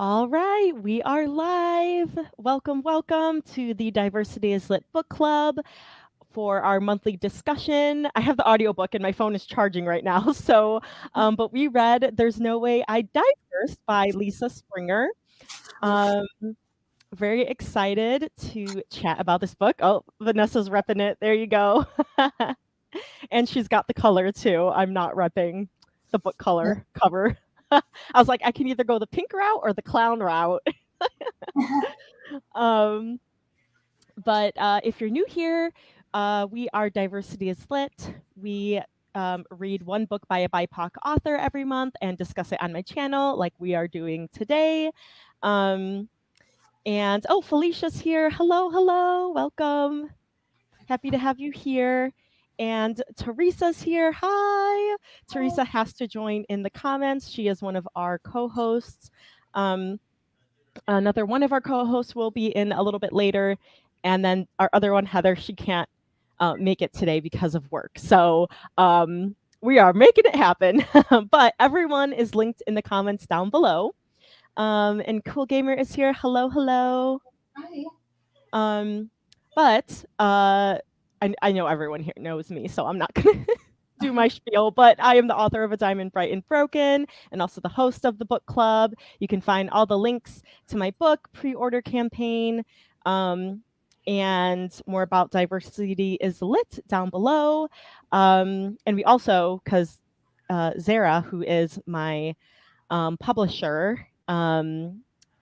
All right, we are live. Welcome to the Diversity is Lit Book Club for our monthly discussion. I have the audiobook and my phone is charging right now. But we read There's No Way I Die First by Lisa Springer. Um, Very excited to chat about this book. Oh, Vanessa's repping it. There you go. And she's got the color too. I'm not repping the book color cover. I was like, I can either go the pink route or the clown route. Um, but if you're new here, we are Diversity is Lit. We read one book by a BIPOC author every month and discuss it on my channel, like we are doing today. And oh, Felicia's here. Hello, welcome. Happy to have you here. And Teresa's here. Hi. Teresa has to join in the comments. She is one of our co-hosts. Another one of our co-hosts will be in a little bit later. And then our other one, Heather, she can't make it today because of work. So we are making it happen. But everyone is linked in the comments down below. And Cool Gamer is here. Hello. Hi. I know everyone here knows me, so I'm not going to do my spiel, but I am the author of A Diamond Bright and Broken and also the host of the book club. You can find all the links to my book, pre-order campaign, and more about Diversity is Lit down below. And we also, because Zara, who is my publisher,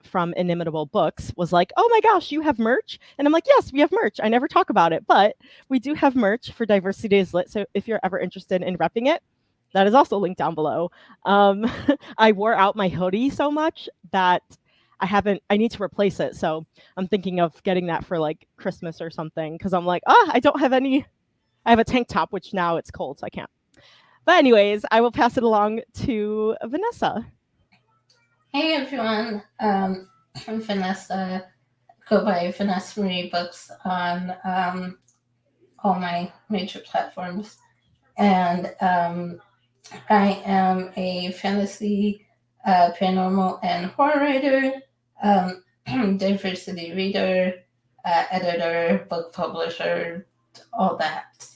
from Inimitable Books was like, oh my gosh, you have merch? And I'm like, yes, we have merch. I never talk about it, but we do have merch for Diversity is Lit. So if you're ever interested in repping it, that is also linked down below. I wore out my hoodie so much that I need to replace it. So I'm thinking of getting that for like Christmas or something because I'm like, I don't have any. I have a tank top, which now it's cold, so I can't. But anyways, I will pass it along to Vanessa. Hey everyone. I'm Vanessa. Go by Vanessa Marie Books on all my major platforms. And I am a fantasy, paranormal, and horror writer, diversity reader, editor, book publisher, all that.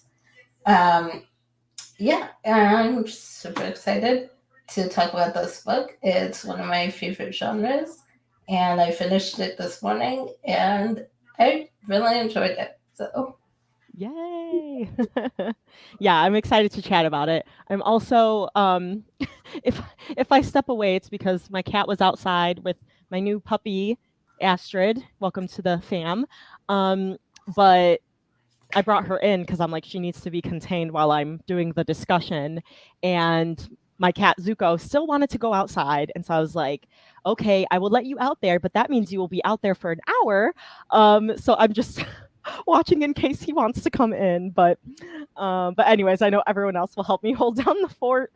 Yeah, I'm super excited to talk about this book. It's one of my favorite genres, and I finished it this morning, and I really enjoyed it. So, Yay! Yeah, I'm excited to chat about it. I'm also, if I step away, it's because my cat was outside with my new puppy, Astrid. Welcome to the fam. But I brought her in because I'm like, she needs to be contained while I'm doing the discussion. And my cat Zuko still wanted to go outside. And so I was like, okay, I will let you out there, but that means you will be out there for an hour. So I'm just watching in case he wants to come in. But anyways, I know everyone else will help me hold down the fort.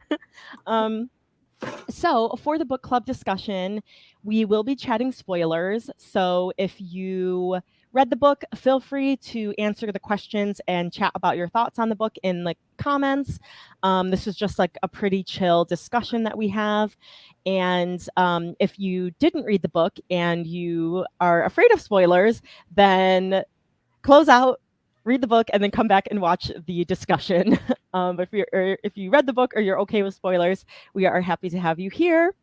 So for the book club discussion, we will be chatting spoilers. So if you read the book, feel free to answer the questions and chat about your thoughts on the book in the comments. This is just like a pretty chill discussion that we have. And if you didn't read the book and you are afraid of spoilers, then close out, read the book, and then come back and watch the discussion. If you read the book or you're okay with spoilers, we are happy to have you here.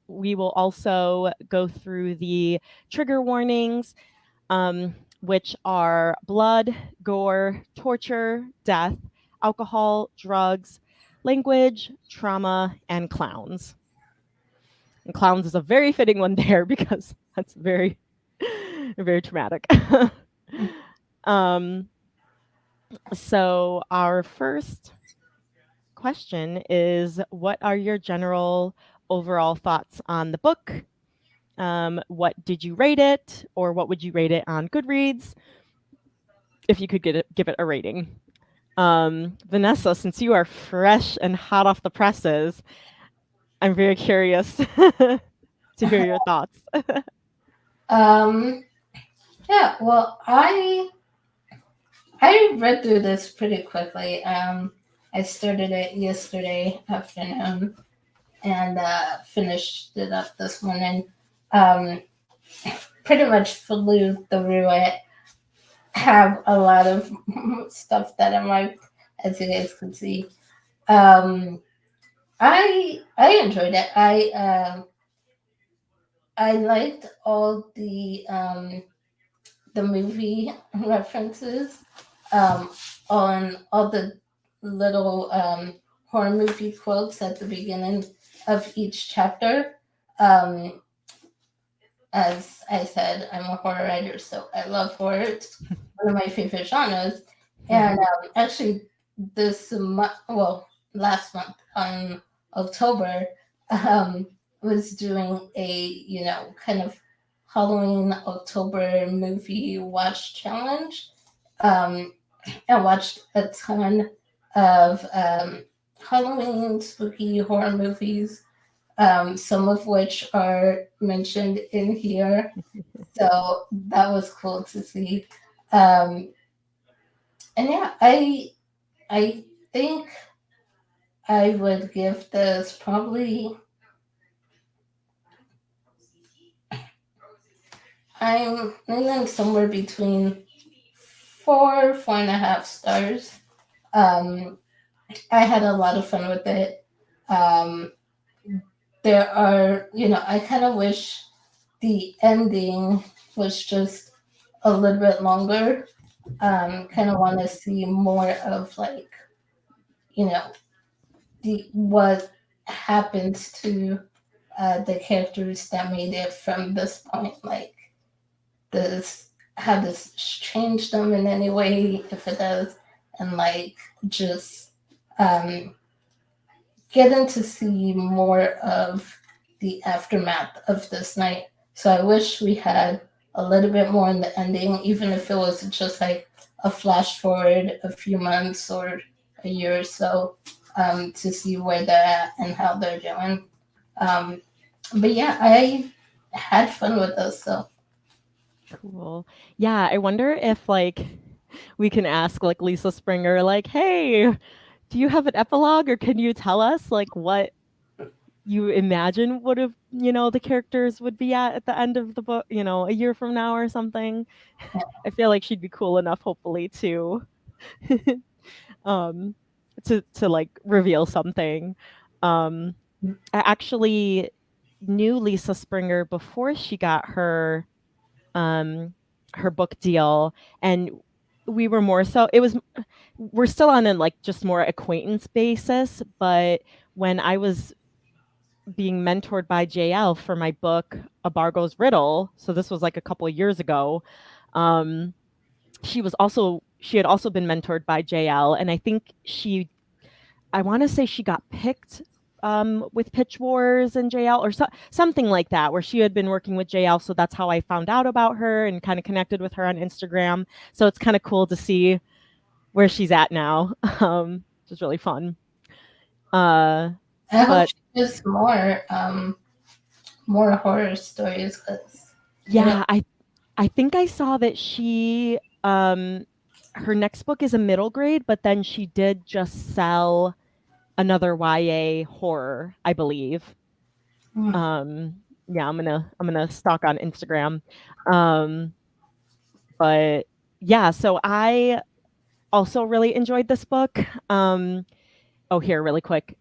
We will also go through the trigger warnings, which are blood, gore, torture, death, alcohol, drugs, language, trauma, and clowns. And clowns is a very fitting one there because that's very, very traumatic. So our first question is, what are your general overall thoughts on the book? What did you rate it, or what would you rate it on Goodreads if you could give it a rating? Vanessa, since you are fresh and hot off the presses, I'm very curious to hear your thoughts. yeah, well, I read through this pretty quickly. I started it yesterday afternoon, and finished it up this morning. Um, Pretty much flew through it. Have a lot of stuff that I'm like, as you guys can see. Um, I enjoyed it. I liked all the movie references on all the little horror movie quotes at the beginning of each chapter. Um, as I said, I'm a horror writer, so I love horror. It's one of my favorite genres. And actually, this month, well, last month on October, um, was doing a kind of Halloween October movie watch challenge. Um, I watched a ton of Halloween spooky horror movies, some of which are mentioned in here. So that was cool to see. Um, and yeah, I think I would give this probably. I'm leaning somewhere between 4.5 stars. Um, I had a lot of fun with it. Um, there are, I kind of wish the ending was just a little bit longer. Kind of want to see more of like, what happens to the characters that made it from this point. Like, does how this change them in any way, if it does, and like just um, getting to see more of the aftermath of this night. So I wish we had a little bit more in the ending, even if it was just like a flash forward a few months or a year or so, to see where they're at and how they're doing. Um, but yeah, I had fun with this. So Cool. Yeah, I wonder if like we can ask like Lisa Springer, like, hey, do you have an epilogue or can you tell us like what you imagine would have, the characters would be at the end of the book, a year from now or something? I feel like she'd be cool enough, hopefully, um, to like reveal something. Um, I actually knew Lisa Springer before she got um, her book deal, and we were more so. We're still on a like just more acquaintance basis, but when I was being mentored by JL for my book A Bargo's Riddle, so this was like a couple of years ago. Um, she had also been mentored by JL, and I think I want to say she got picked with Pitch Wars and JL or something like that, where she had been working with JL. So that's how I found out about her and kind of connected with her on Instagram. So it's kind of cool to see where she's at now, which is really fun. I hope But she does more horror stories because yeah, I think I saw that her next book is a middle grade, but then she did just sell another YA horror, I believe. Yeah, I'm gonna stalk on Instagram. Um, but yeah, so I also really enjoyed this book. Oh, here, really quick.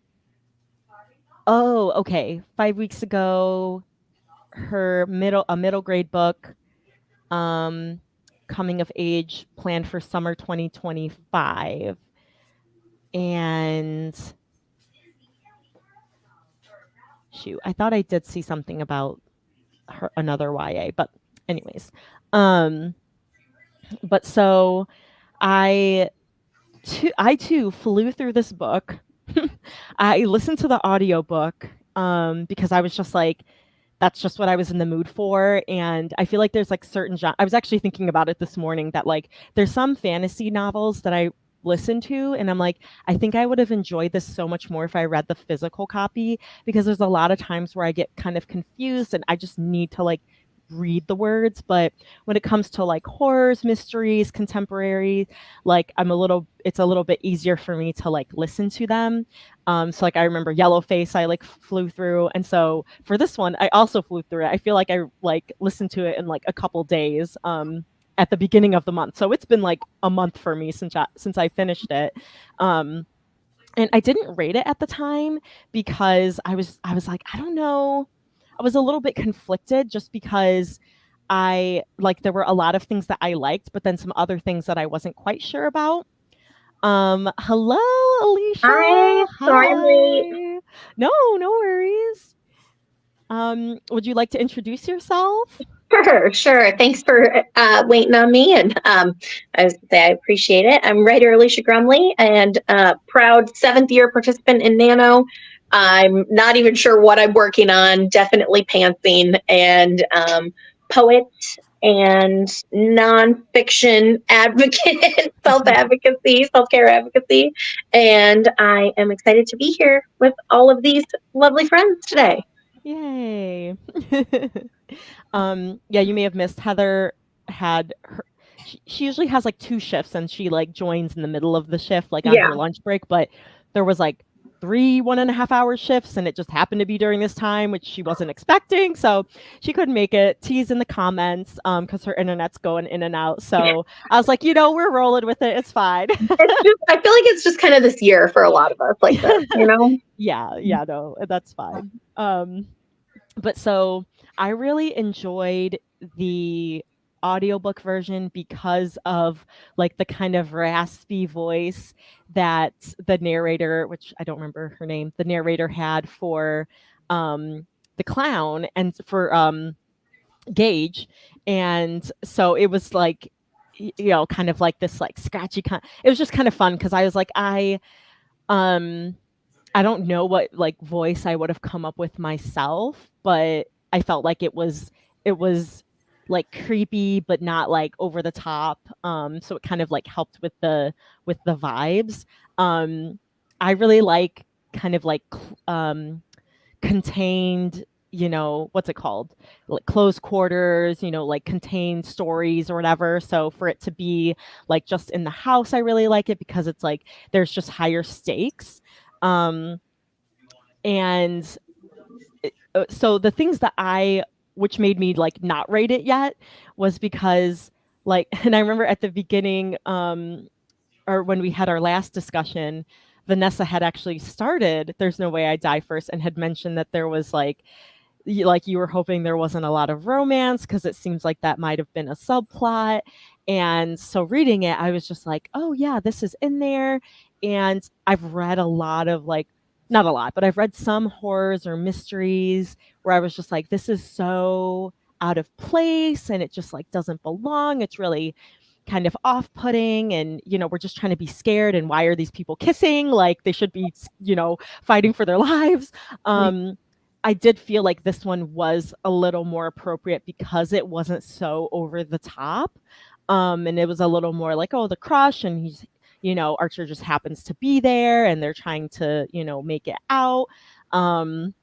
Oh, okay. 5 weeks ago, a middle grade book, um, coming of age, planned for summer 2025. And shoot, I thought I did see something about another YA, but anyways. Um, but so I I too flew through this book. I listened to the audiobook because I was just like, that's just what I was in the mood for. And I feel like there's like I was actually thinking about it this morning that like there's some fantasy novels that I listen to and I'm like, I think I would have enjoyed this so much more if I read the physical copy because there's a lot of times where I get kind of confused and I just need to like read the words, but when it comes to like horrors, mysteries, contemporary, like it's a little bit easier for me to like listen to them. So like I remember Yellowface, I like flew through, and so for this one, I also flew through it. I feel like I like listened to it in like a couple days. At the beginning of the month, so it's been like a month for me since I finished it. Um, and I didn't rate it at the time because I was like, I don't know. I was a little bit conflicted just because I like there were a lot of things that I liked, but then some other things that I wasn't quite sure about. Hello, Hi, Alicia. sorry I'm late. Hi. No, no worries. Would you like to introduce yourself? Sure. Thanks for waiting on me, and I appreciate it. I'm writer Alicia Grumley, and proud 7th-year participant in Nano. I'm not even sure what I'm working on. Definitely pantsing, and poet and nonfiction advocate, self-care advocacy, and I am excited to be here with all of these lovely friends today. Yay. Yeah, you may have missed Heather had her she usually has like 2 shifts and she like joins in the middle of the shift like on Yeah. her lunch break, but there was like 3 1.5 hour shifts and it just happened to be during this time, which she wasn't expecting. So she couldn't make it. Tease in the comments because her internet's going in and out. So I was like, we're rolling with it. It's fine. I feel like it's just kind of this year for a lot of us like this, Yeah, no, that's fine. But so I really enjoyed the audiobook version because of like the kind of raspy voice that the narrator, which I don't remember her name, the narrator had for the clown and for Gage. And so it was like kind of like this like scratchy kind. It was just kind of fun because I was like um I don't know what like voice I would have come up with myself, but I felt like it was like creepy but not like over the top. So it kind of like helped with the vibes. I really like kind of like contained, what's it called? Like close quarters, like contained stories or whatever. So for it to be like just in the house, I really like it because it's like there's just higher stakes. Um, and so the things that which made me like not rate it yet was because like, and I remember at the beginning, or when we had our last discussion, Vanessa had actually started There's No Way I Die First and had mentioned that there was like you were hoping there wasn't a lot of romance because it seems like that might have been a subplot. And so reading it, I was just like, oh yeah, this is in there. And I've read a lot of like, not a lot, but I've read some horrors or mysteries where I was just like, this is so out of place and it just like doesn't belong. It's really kind of off-putting and we're just trying to be scared and why are these people kissing, like they should be fighting for their lives. I did feel like this one was a little more appropriate because it wasn't so over the top. And it was a little more like, oh, the crush, and he's, Archer just happens to be there and they're trying to, make it out. And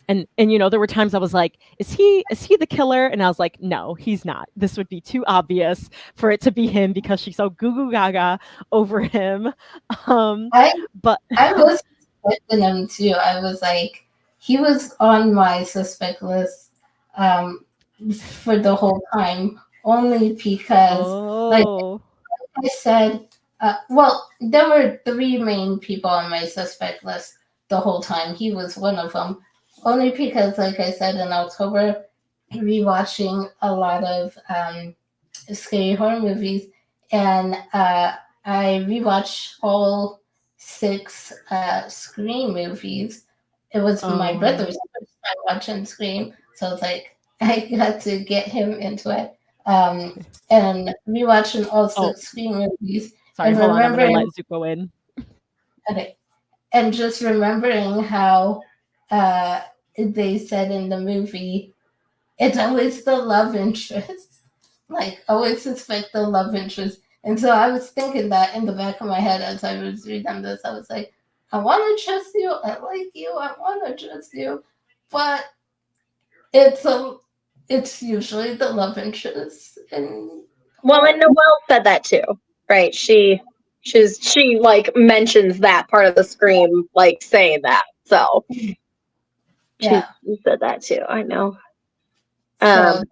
there were times I was like, is he the killer? And I was like, no, he's not. This would be too obvious for it to be him because she's so goo goo gaga over him. But I was suspecting him too. I was like, he was on my suspect list for the whole time, only because, like I said, well, there were 3 main people on my suspect list the whole time. He was one of them, only because, like I said, in October, rewatching a lot of scary horror movies, and I rewatched all 6 Scream movies. It was my brother's first time watching Scream, so it's like I got to get him into it. And rewatching all 6 Scream movies. Sorry, and hold on. I'm going to remembering, let Zuko in. okay, and just remembering how they said in the movie, it's always the love interest. Like, always suspect the love interest. And so I was thinking that in the back of my head as I was reading this. I was like, I want to trust you. I like you. I want to trust you. But it's it's usually the love interest. And Noelle said that too, right? She like mentions that part of the scream, like saying that. So yeah, she said that too. I know. so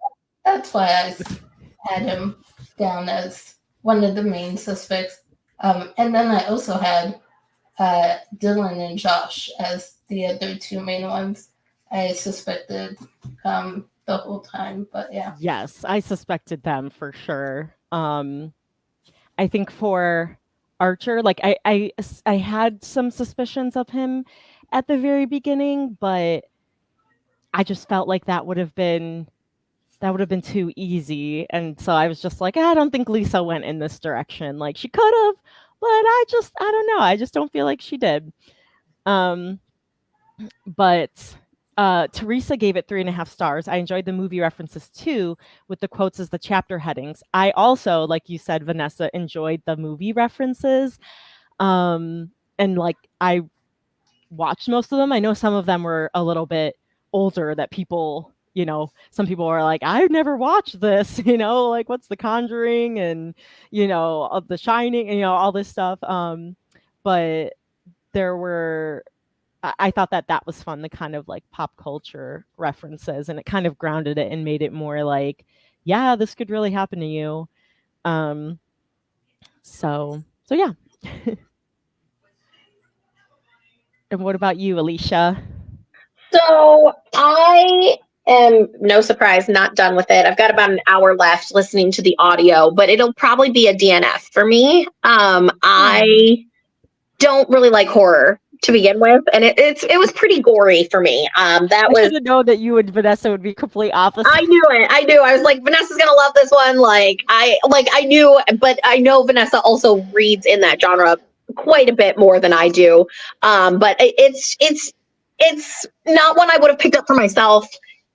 that's why I had him down as one of the main suspects. And then I also had Dylan and Josh as the other two main ones I suspected the whole time. But yeah. Yes, I suspected them for sure. I think for Archer, like I had some suspicions of him at the very beginning, but I just felt like that would have been too easy. And so I was just like, I don't think Lisa went in this direction. Like she could have, but I don't know. I just don't feel like she did. But Teresa gave it 3.5 stars. I enjoyed the movie references too, with the quotes as the chapter headings. I also, like you said, Vanessa, enjoyed the movie references. And like I watched most of them. I know some of them were a little bit older that people, some people are like, I've never watched this, like what's The Conjuring and, of The Shining, and, all this stuff. But there were, I thought that was fun, the kind of like pop culture references, and it kind of grounded it and made it more like, yeah, this could really happen to you. So yeah. And what about you, Alicia? So I am, no surprise, not done with it. I've got about an hour left listening to the audio, but it'll probably be a DNF for me. I don't really like horror to begin with, and it was pretty gory for me. I should know that you and Vanessa would be complete opposite. I knew it. I was like, Vanessa's gonna love this one. I knew, but I know Vanessa also reads in that genre quite a bit more than I do. But it's not one I would have picked up for myself,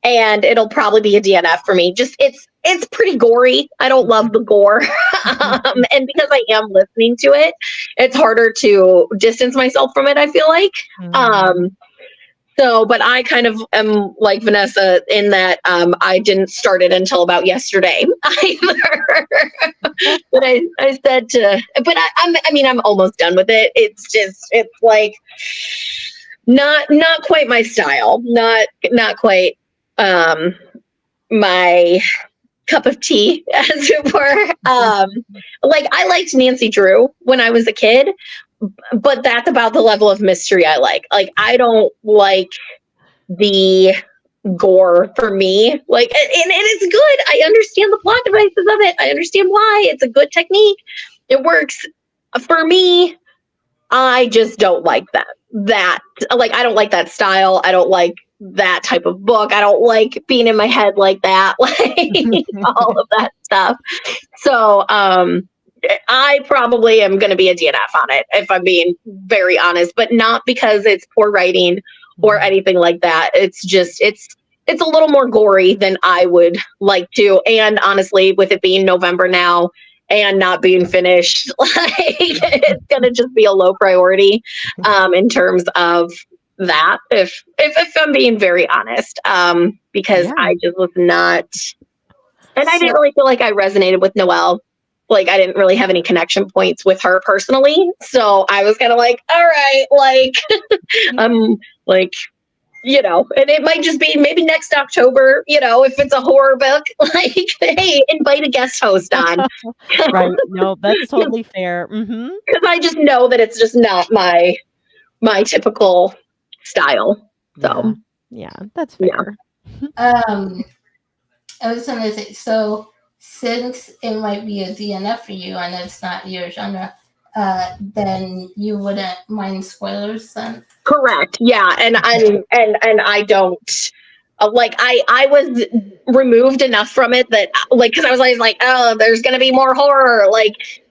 and it'll probably be a DNF for me. Just it's pretty gory. I don't love the gore. And because I am listening to it, it's harder to distance myself from it, I feel like. But I kind of am like Vanessa in that I didn't start it until about yesterday either. But I said I'm almost done with it. It's like not quite my style. Not quite my cup of tea, as it were. I liked Nancy Drew when I was a kid, but that's about the level of mystery I like. Like, I don't like the gore for me. And it's good. I understand the plot devices of it. I understand why. It's a good technique. It works. For me, I just don't like that. I don't like that style. I don't like that type of book. I don't like being in my head like that, all of that stuff. So, I probably am going to be a DNF on it, if I'm being very honest, but not because it's poor writing or anything like that. It's just, it's a little more gory than I would like to. And honestly, with it being November now and not being finished, it's going to just be a low priority in terms of that, if I'm being very honest, because I just was not, and I didn't really feel like I resonated with Noelle. Like, I didn't really have any connection points with her personally. So I was kind of like, all right, I'm like, and it might just be maybe next October, if it's a horror book, hey, invite a guest host on. Right. No, that's totally fair. Because I just know that it's just not my typical style. So yeah, that's fair. I was gonna say, so since it might be a DNF for you and it's not your genre, then you wouldn't mind spoilers then? Correct. Yeah, and I don't I was removed enough from it that because I was always like, oh, there's gonna be more horror.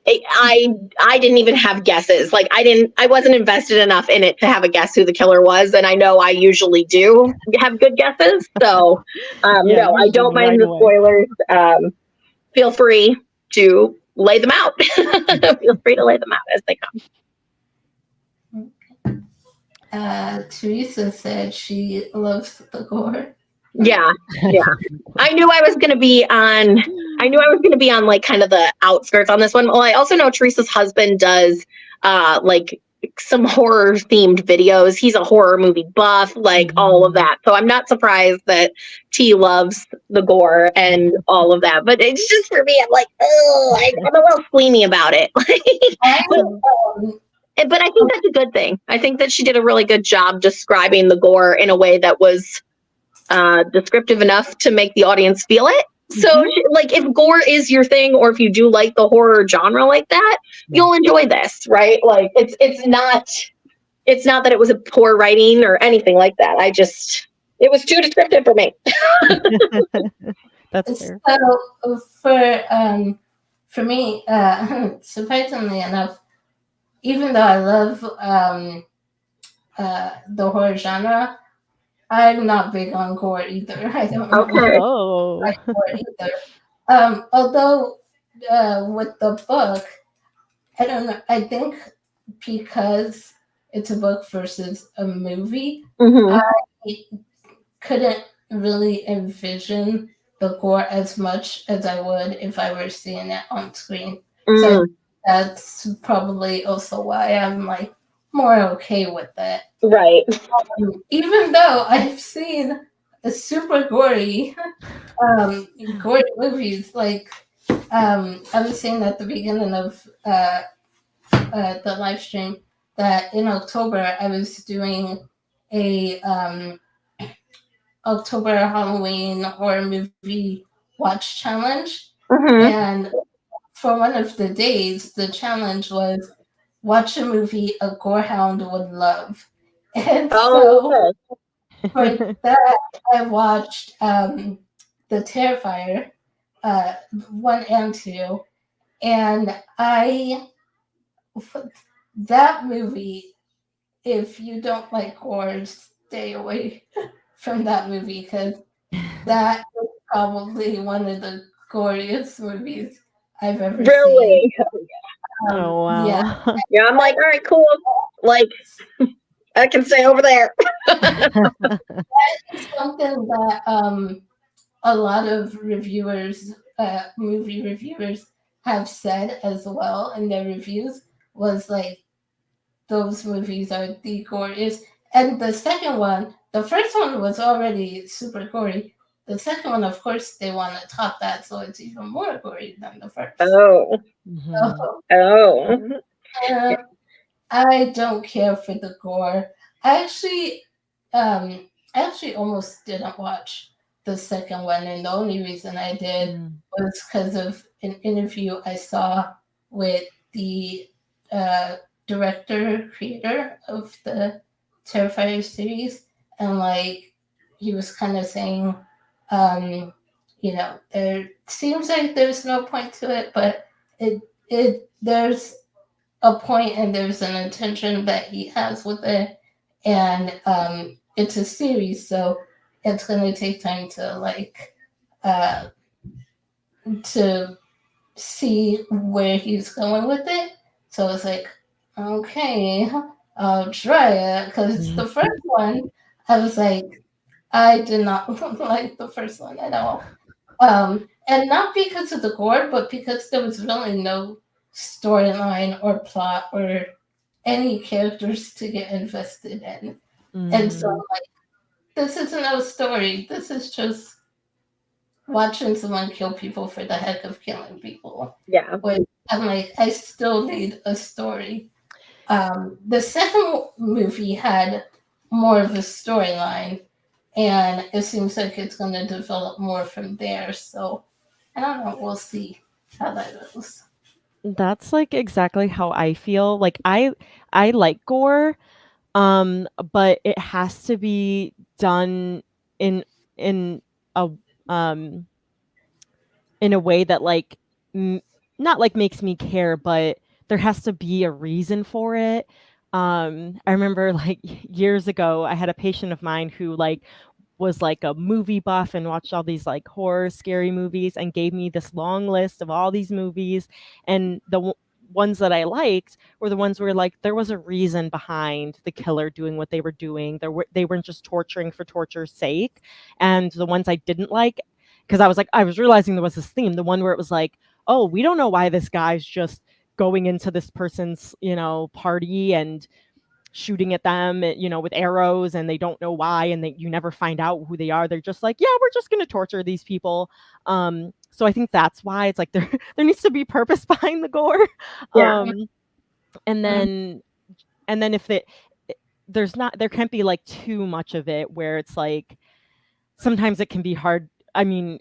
I didn't even have guesses. I wasn't invested enough in it to have a guess who the killer was, and I know I usually do have good guesses. So no, I don't mind the spoilers. Feel free to lay them out. Feel free to lay them out as they come. Teresa said she loves the gore. Yeah. I knew I was going to be on. I knew I was going to be on like kind of the outskirts on this one. Well, I also know Teresa's husband does like some horror themed videos. He's a horror movie buff, like all of that. So I'm not surprised that T loves the gore and all of that. But it's just for me, I'm like, oh, I'm a little squeamy about it. But I think that's a good thing. I think that she did a really good job describing the gore in a way that was descriptive enough to make the audience feel it. So, like, if gore is your thing, or if you do like the horror genre like that, you'll enjoy this, right? Like, it's not that it was a poor writing or anything like that. It was too descriptive for me. That's fair. So for me, surprisingly enough, even though I love the horror genre, I'm not big on gore either. I don't like gore either. Although with the book, I don't know. I think because it's a book versus a movie, I couldn't really envision the gore as much as I would if I were seeing it on screen. So that's probably also why I'm like more okay with it. Right. Even though I've seen a super gory movies, like I was saying at the beginning of the live stream that in October I was doing a October Halloween horror movie watch challenge, and for one of the days the challenge was watch a movie a gorehound would love. And so for that, I watched The Terrifier 1 and 2, and that movie, if you don't like horror, stay away from that movie, because that is probably one of the goriest movies I've ever seen. Oh wow. Yeah, I'm like, all right, cool. Like, I can stay over there. That is something that a lot of reviewers, movie reviewers, have said as well in their reviews, was like, those movies are the goriest. And the second one, the first one was already super gory. The second one, of course, they want to top that, so it's even more gory than the first. I don't care for the gore. I actually almost didn't watch the second one, and the only reason I did was because of an interview I saw with the creator of the Terrifier series, and like he was kind of saying, there seems like there's no point to it, but there's a point and there's an intention that he has with it, and it's a series, so it's going to take time to like to see where he's going with it. So it's like, okay, I'll try it, because the first one, I was like, I did not like the first one at all, and not because of the gore, but because there was really no storyline or plot or any characters to get invested in. And so like, this isn't a story. This is just watching someone kill people for the heck of killing people. Yeah. But I'm like, I still need a story. The second movie had more of a storyline, and it seems like it's going to develop more from there. So I don't know. We'll see how that goes. That's like exactly how I feel. Like I like gore, but it has to be done in a in a way that like not like makes me care, but there has to be a reason for it. I remember like years ago, I had a patient of mine who like was like a movie buff and watched all these like horror scary movies and gave me this long list of all these movies, and ones that I liked were the ones where like there was a reason behind the killer doing what they were doing. They weren't just torturing for torture's sake. And the ones I didn't like, because I was realizing there was this theme, the one where it was like, oh, we don't know why this guy's just going into this person's, party and shooting at them, with arrows, and they don't know why, and you never find out who they are. They're just like, yeah, we're just going to torture these people. So I think that's why it's like there needs to be purpose behind the gore. Yeah. And then if there can't be like too much of it where it's like sometimes it can be hard. I mean,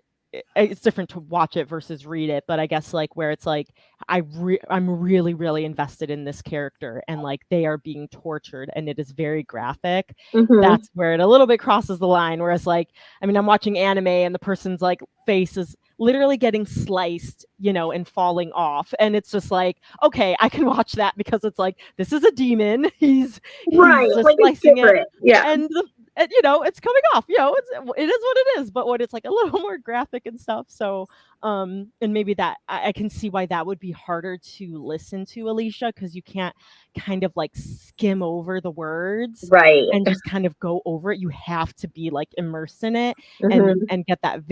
it's different to watch it versus read it, but I guess like where it's like I'm really, really invested in this character and like they are being tortured and it is very graphic. That's where it a little bit crosses the line. Whereas like, I mean, I'm watching anime and the person's like face is literally getting sliced, and falling off. And it's just like, okay, I can watch that because it's like, this is a demon. He's Right, just like it's slicing it. different. Yeah. And it's coming off, it is what it is, but when it's like a little more graphic and stuff. So, and maybe that I can see why that would be harder to listen to, Alicia, because you can't kind of like skim over the words Right. and just kind of go over it. You have to be like immersed in it Mhm. and get that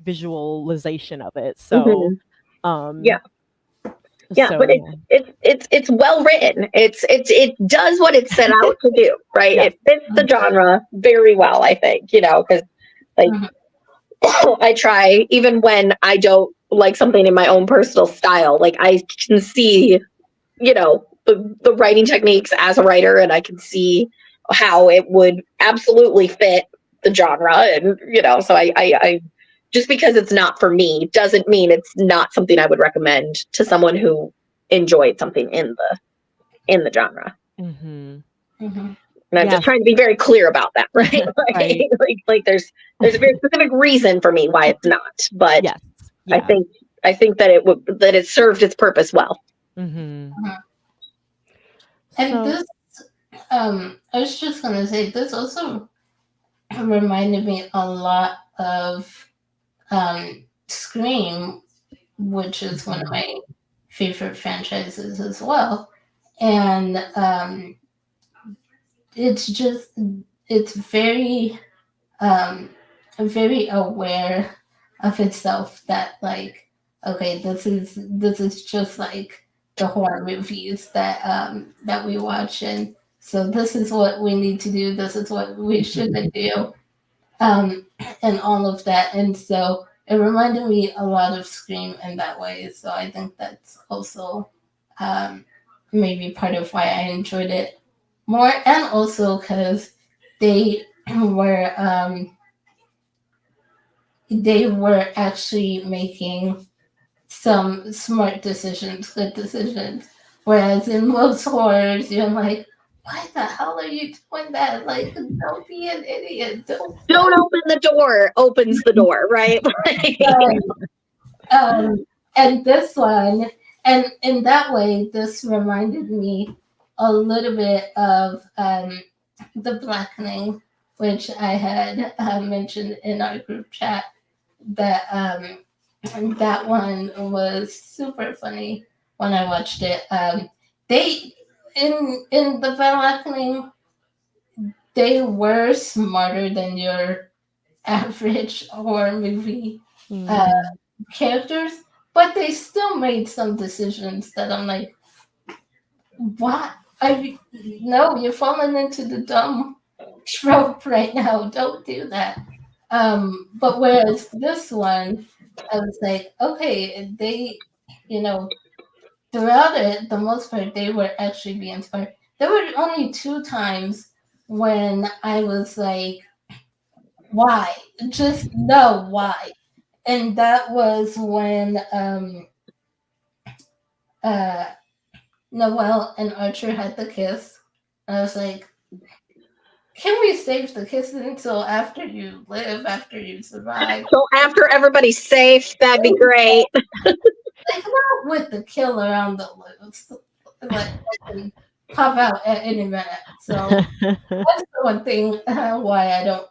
visualization of it. So, Yeah. Yeah, but it's well written. It does what it set out to do, right? Yes. It fits the genre very well, I think, because like I try, even when I don't like something in my own personal style, like I can see, the writing techniques as a writer, and I can see how it would absolutely fit the genre. And, so I just because it's not for me doesn't mean it's not something I would recommend to someone who enjoyed something in the genre. And I'm just trying to be very clear about that, right? Right. like there's a very specific reason for me why it's not, but yes. I think that it served its purpose well. And this, I was just gonna say, this also reminded me a lot of Scream, which is one of my favorite franchises as well. And it's very very aware of itself, that like, okay, this is just like the horror movies that we watch, and so this is what we need to do, this is what we shouldn't do, and all of that. And so it reminded me a lot of Scream in that way. So I think that's also maybe part of why I enjoyed it more, and also because they were actually making some smart decisions, good decisions. Whereas in most horrors, you're like, why the hell are you doing that? Like, don't be an idiot. Don't open the door. Opens the door, right? And this one, and in that way, this reminded me a little bit of The Blackening, which I had mentioned in our group chat. That one was super funny when I watched it. They in The Blackening, they were smarter than your average horror movie characters, but they still made some decisions that I'm like, what? No, you're falling into the dumb trope right now. Don't do that. But whereas this one, I was like, okay, they, throughout it, the most part, they were actually being inspired. There were only 2 times when I was like, why? Just no, why? And that was when Noelle and Archer had the kiss. And I was like, can we save the kiss until after you live, after you survive? So after everybody's safe, that'd be great. Like, not with the killer on the loose. Like, can pop out at any minute. So that's the one thing why I don't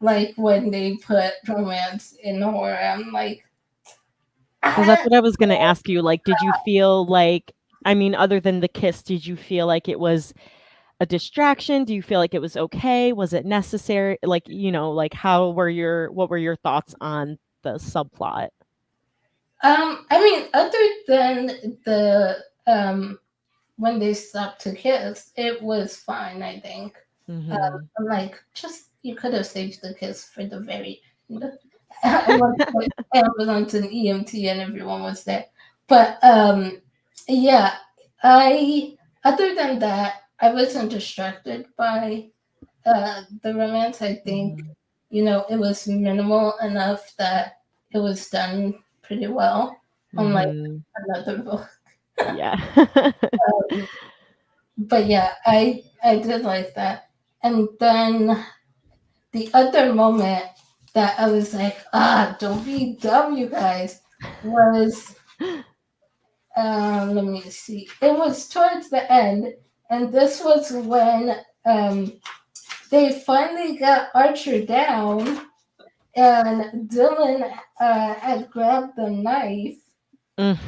like when they put romance in horror. I'm like, because that's what I was going to ask you. Like, did you feel like I mean, other than the kiss, did you feel like it was a distraction? Do you feel like it was okay? Was it necessary? Like, like what were your thoughts on the subplot? I mean, other than the when they stopped to kiss, it was fine, I think. Mm-hmm. I'm like, just you could have saved the kiss for the very end. Like ambulance and EMT and everyone was there. But yeah, I other than that, I wasn't distracted by the romance. I think it was minimal enough that it was done pretty well, unlike Mm-hmm. another book. Yeah. But yeah, I did like that. And then the other moment that I was like, don't be dumb, you guys, was let me see. It was towards the end, and this was when they finally got Archer down, and Dylan had grabbed the knife. Mm.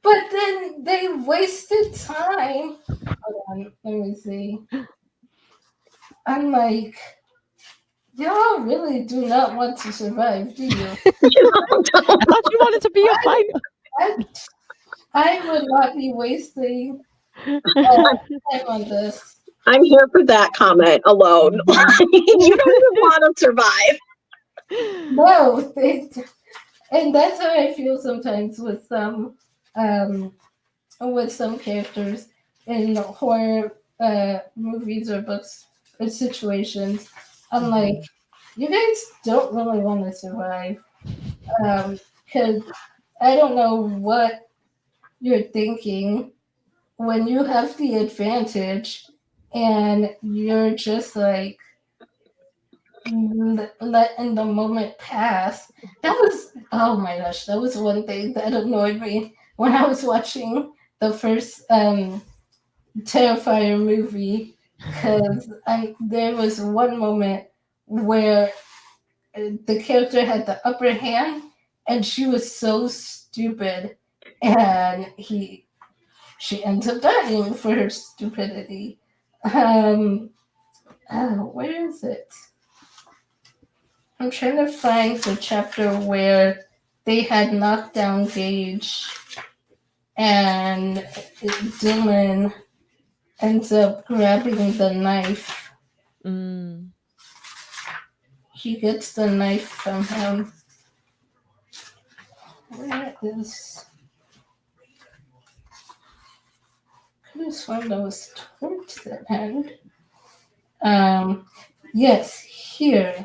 But then they wasted time. Hold on, let me see. I'm like, y'all really do not want to survive, do you? I thought you wanted to be a fighter. I would not be wasting time on this. I'm here for that comment alone. You don't even want to survive. No, and that's how I feel sometimes with some characters in horror movies or books or situations. I'm like, you guys don't really want to survive, because I don't know what you're thinking when you have the advantage and you're just like letting the moment pass. That was, oh my gosh, that was one thing that annoyed me when I was watching the first Terrifier movie, because there was one moment where the character had the upper hand and she was so stupid, and she ends up dying for her stupidity. Where is it? I'm trying to find the chapter where they had knocked down Gage and Dylan ends up grabbing the knife. Mm. He gets the knife from him. Where is... I could have sworn that was towards the end. Yes, here.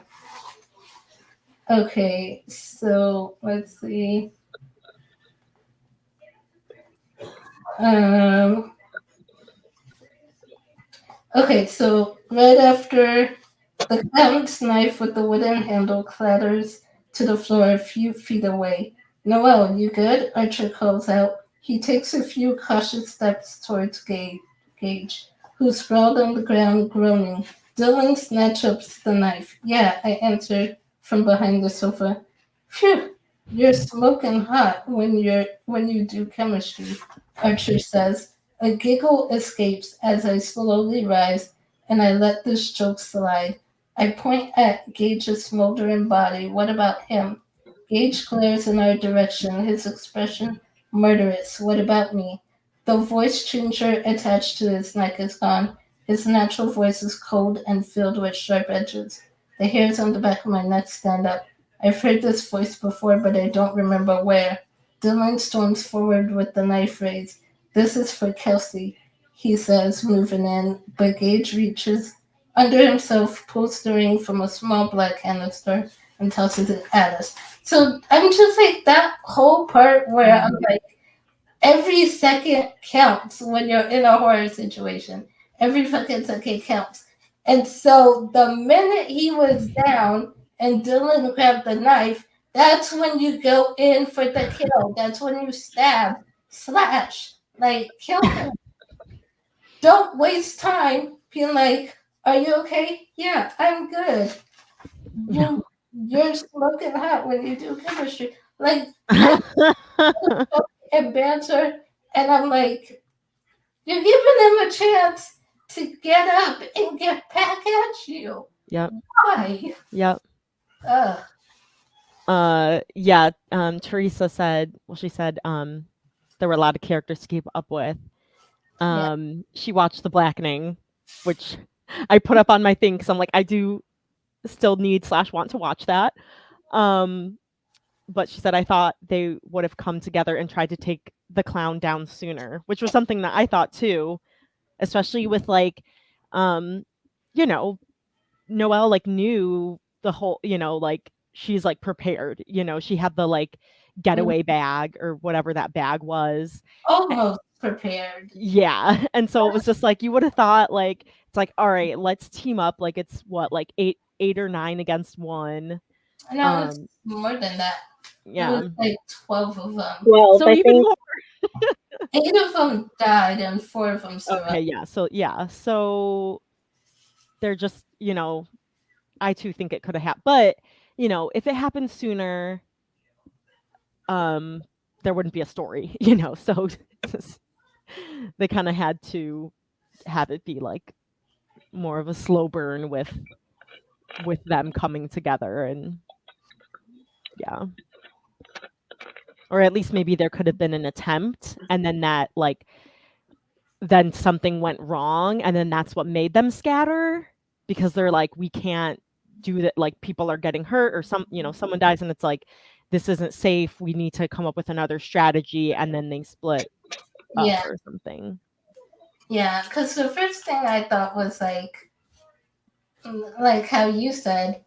Okay, so let's see. Okay, so right after the clown's knife with the wooden handle clatters to the floor a few feet away. Noel, you good? Archer calls out. He takes a few cautious steps towards Gage, who sprawled on the ground groaning. Dylan snatches the knife. Yeah, I answered from behind the sofa. Phew, you're smoking hot when you do chemistry, Archer says. A giggle escapes as I slowly rise and I let this joke slide. I point at Gage's smoldering body. What about him? Gage glares in our direction, his expression murderous. What about me? The voice changer attached to his neck is gone. His natural voice is cold and filled with sharp edges. The hairs on the back of my neck stand up. I've heard this voice before, but I don't remember where. Dylan storms forward with the knife raised. This is for Kelsey, he says, moving in, but Gage reaches under himself, pulls the ring from a small black canister, and tosses it at us. So I'm just like, that whole part where I'm like, every second counts when you're in a horror situation. Every fucking second counts. And so the minute he was down and Dylan grabbed the knife, that's when you go in for the kill. That's when you stab, slash, like kill him. Don't waste time being like, are you okay? Yeah, I'm good. You're smoking hot when you do chemistry. Like, and banter And I'm like, you're giving them a chance to get up and get back at you. Yep. Why? Yep. Ugh. Yeah. Teresa said, well, she said, there were a lot of characters to keep up with. She watched The Blackening, which I put up on my thing because I'm like, I do still need / want to watch that. But she said, I thought they would have come together and tried to take the clown down sooner, which was something that I thought too, especially with like, you know, Noelle like knew the whole, you know, like she's like prepared, you know, she had the like getaway bag or whatever that bag was. Almost prepared. Yeah. And so it was just like, you would have thought like, it's like, all right, let's team up. Like it's what, like eight or 9 against 1. No, it's more than that. Yeah. It was like 12 of them. Well, So I even think more. 8 of them died and 4 of them survived. Okay, yeah. So they're just, you know, I too think it could have happened. But, you know, if it happened sooner, there wouldn't be a story, you know. So they kind of had to have it be like more of a slow burn with them coming together, and yeah. Or at least maybe there could have been an attempt, and then that like then something went wrong, and then that's what made them scatter, because they're like, we can't do that, like people are getting hurt or someone dies, and it's like, this isn't safe, we need to come up with another strategy, and then they split up or something. Yeah, because the first thing I thought was like how you said,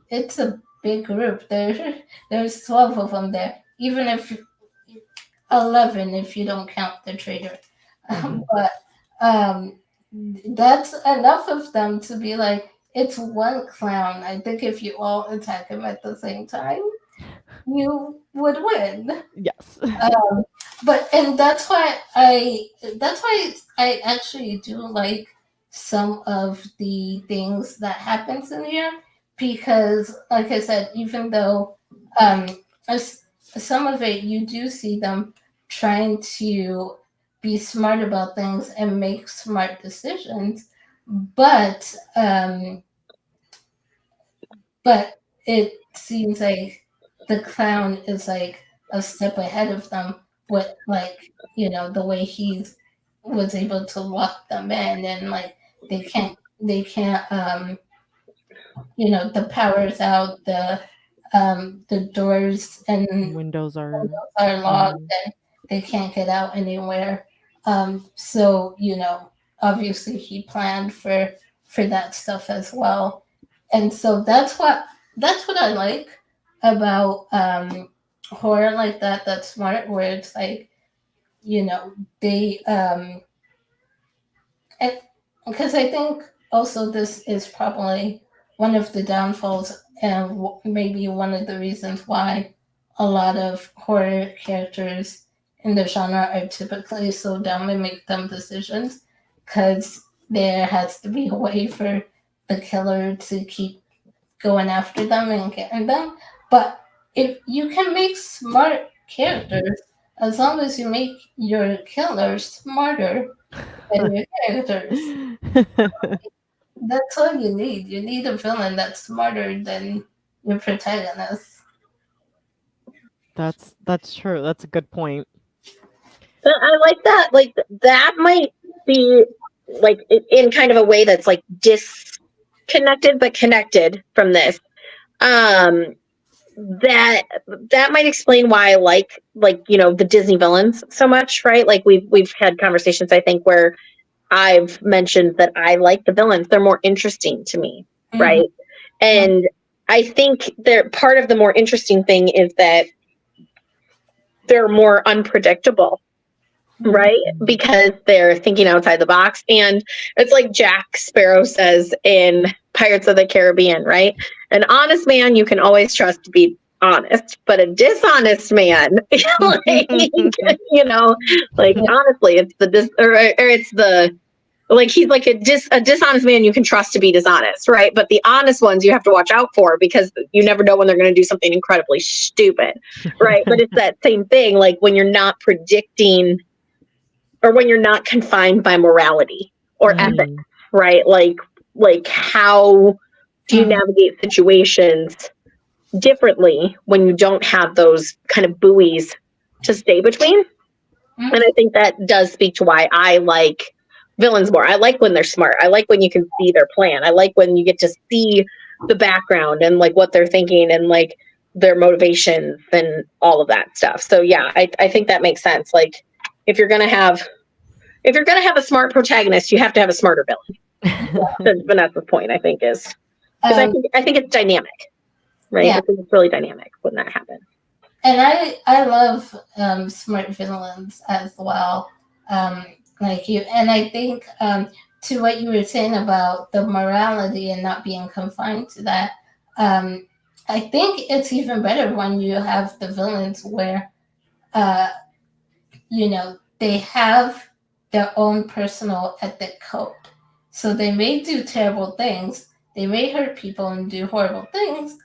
it's a big group. There's 12 of them there, even if 11 if you don't count the traitor. But that's enough of them to be like, it's one clown. I think if you all attack him at the same time, you would win. Yes. And that's why I actually do like some of the things that happens in here, because like I said, even though some of it you do see them trying to be smart about things and make smart decisions, but it seems like the clown is like a step ahead of them with, like, you know, the way he was able to lock them in, and like they can't you know, the power's out, the doors and windows are locked, and they can't get out anywhere. So, you know, obviously he planned for that stuff as well. And so that's what I like about horror like that, that's smart, where it's like, you know, they and because I think also this is probably one of the downfalls, and maybe one of the reasons why a lot of horror characters in the genre are typically so dumb and make dumb decisions, because there has to be a way for the killer to keep going after them and getting them. But if you can make smart characters, as long as you make your killers smarter than your characters, that's all you need. You need a villain that's smarter than your protagonist. That's true. That's a good point. But I like that. Like that might be like in kind of a way that's like disconnected but connected from this. That might explain why I like, you know, the Disney villains so much, right? Like we've had conversations, I think, where I've mentioned that I like the villains. They're more interesting to me, right? And I think they're part of the more interesting thing is that they're more unpredictable, right? Because they're thinking outside the box. And it's like Jack Sparrow says in Pirates of the Caribbean, right? An honest man you can always trust to be honest, but a dishonest man, like, you know, like honestly, it's the Like he's like a dishonest man you can trust to be dishonest, right? But the honest ones you have to watch out for because you never know when they're going to do something incredibly stupid, right? But it's that same thing, like when you're not predicting or when you're not confined by morality or ethics, right? Like how do you navigate situations differently when you don't have those kind of buoys to stay between? And I think that does speak to why I like villains more. I like when they're smart. I like when you can see their plan. I like when you get to see the background and like what they're thinking and like their motivations and all of that stuff. So yeah, I think that makes sense. Like if you're gonna have a smart protagonist, you have to have a smarter villain. That's Vanessa's point, I think, is because I think it's dynamic, right? Yeah. I think it's really dynamic when that happens. And I love smart villains as well. Like you, and I think to what you were saying about the morality and not being confined to that, I think it's even better when you have the villains where, they have their own personal ethic code. So they may do terrible things, they may hurt people and do horrible things,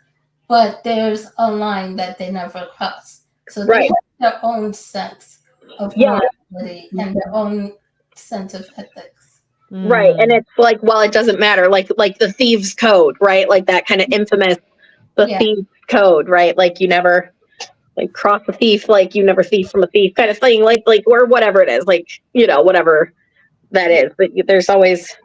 but there's a line that they never cross. So they have their own sense of morality and their own sense of ethics. Right. And it's like, well, it doesn't matter. Like the thieves code, right? Like that kind of infamous, thieves code, right? Like you never like cross a thief, like you never thief from a thief kind of thing, like or whatever it is, like, whatever that is. But there's always,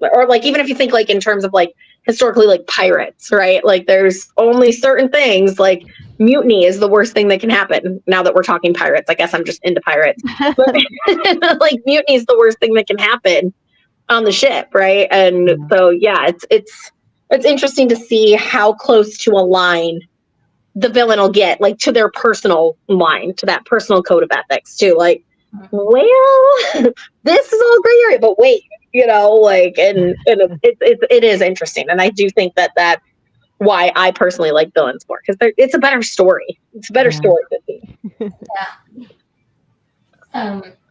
or like, even if you think like in terms of like historically, like pirates, right? Like there's only certain things, like mutiny is the worst thing that can happen. Now that we're talking pirates, I guess I'm just into pirates. But like mutiny is the worst thing that can happen on the ship, right? And so yeah, it's interesting to see how close to a line the villain will get, like to their personal line, to that personal code of ethics too. Like, well, this is all gray area, but wait, like, and it is interesting, and I do think that's why I personally like villains more, because it's a better story. It's a better story to see.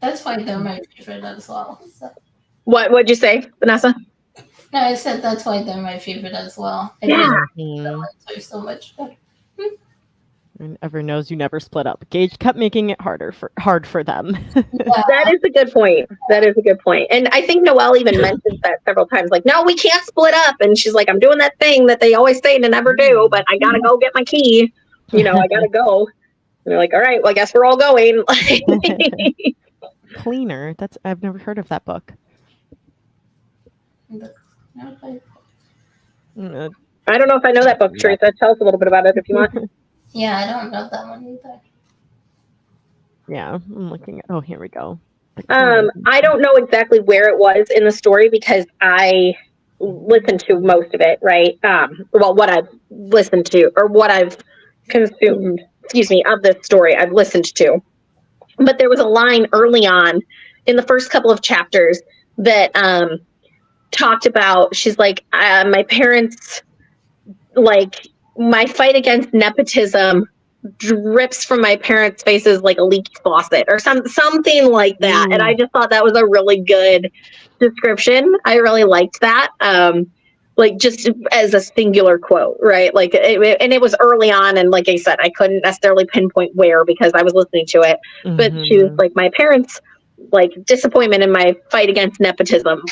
That's why they're my favorite as well. So. What'd you say, Vanessa? No, I said that's why they're my favorite as well. They're so much better. And ever knows you never split up. Gage kept making it hard for them. That is a good point. And I think Noelle even mentions that several times. Like, no, we can't split up. And she's like, I'm doing that thing that they always say to never do, but I gotta go get my key. I gotta go. And they're like, all right, well, I guess we're all going. Cleaner. I've never heard of that book. I don't know if I know that book, Teresa. Tell us a little bit about it if you want. Yeah, I don't know that one either. Yeah, I'm looking at. Oh, here we go. I don't know exactly where it was in the story because I listened to most of it, right? Well, what I've listened to or what I've consumed, of this story, I've listened to. But there was a line early on in the first couple of chapters that talked about. She's like, my parents, like. My fight against nepotism drips from my parents' faces like a leaky faucet or something like that. And I just thought that was a really good description. I really liked that. Like just as a singular quote, right? Like, and it was early on. And like I said, I couldn't necessarily pinpoint where because I was listening to it. But she was like, my parents, like disappointment in my fight against nepotism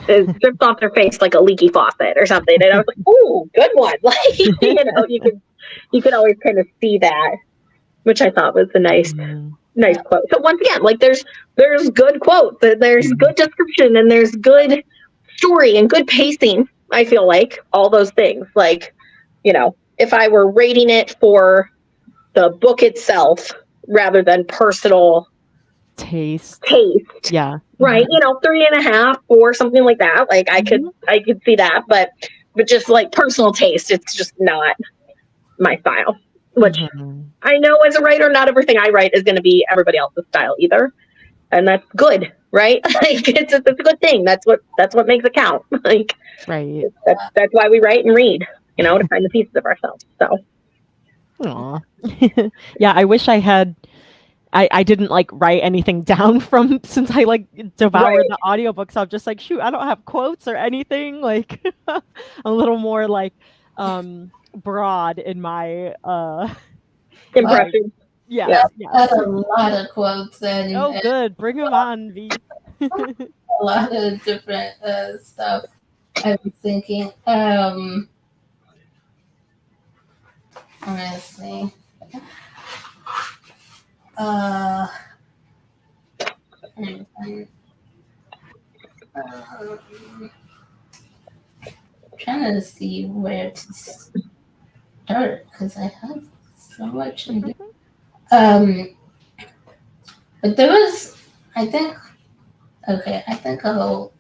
is dripped off their face like a leaky faucet or something. And I was like, "Ooh, good one!" Like, you could always kind of see that, which I thought was a nice quote. So once again, like there's good quotes, there's good description, and there's good story and good pacing. I feel like all those things. Like, if I were rating it for the book itself rather than personal taste, yeah, right, 3.5 or something like that, like I could see that, but just like personal taste, it's just not my style, which I know as a writer not everything I write is going to be everybody else's style either, and that's good, right? Like it's a good thing. That's what makes it count. Like, right, that's why we write and read, to find the pieces of ourselves. So Aw. Yeah, I wish I had I didn't like write anything down from since I like devoured Right. the audiobook. So I'm just like, shoot, I don't have quotes or anything. Like a little more like broad in my Impression. yes, Yeah. That's yes. a lot of quotes Oh and good. Bring them on, V. a lot of different stuff. I was thinking, let me see. Uh, trying to see where to start because I have so much in here. But there was, I think, okay, I think I'll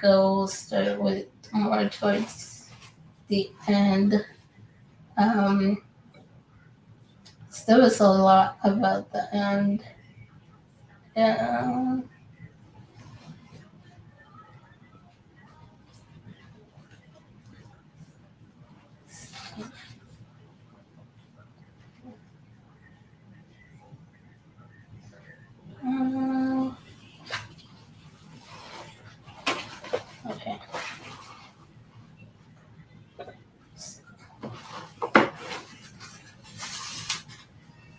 go start with more towards the end. So there was a lot about the end. Yeah. Okay.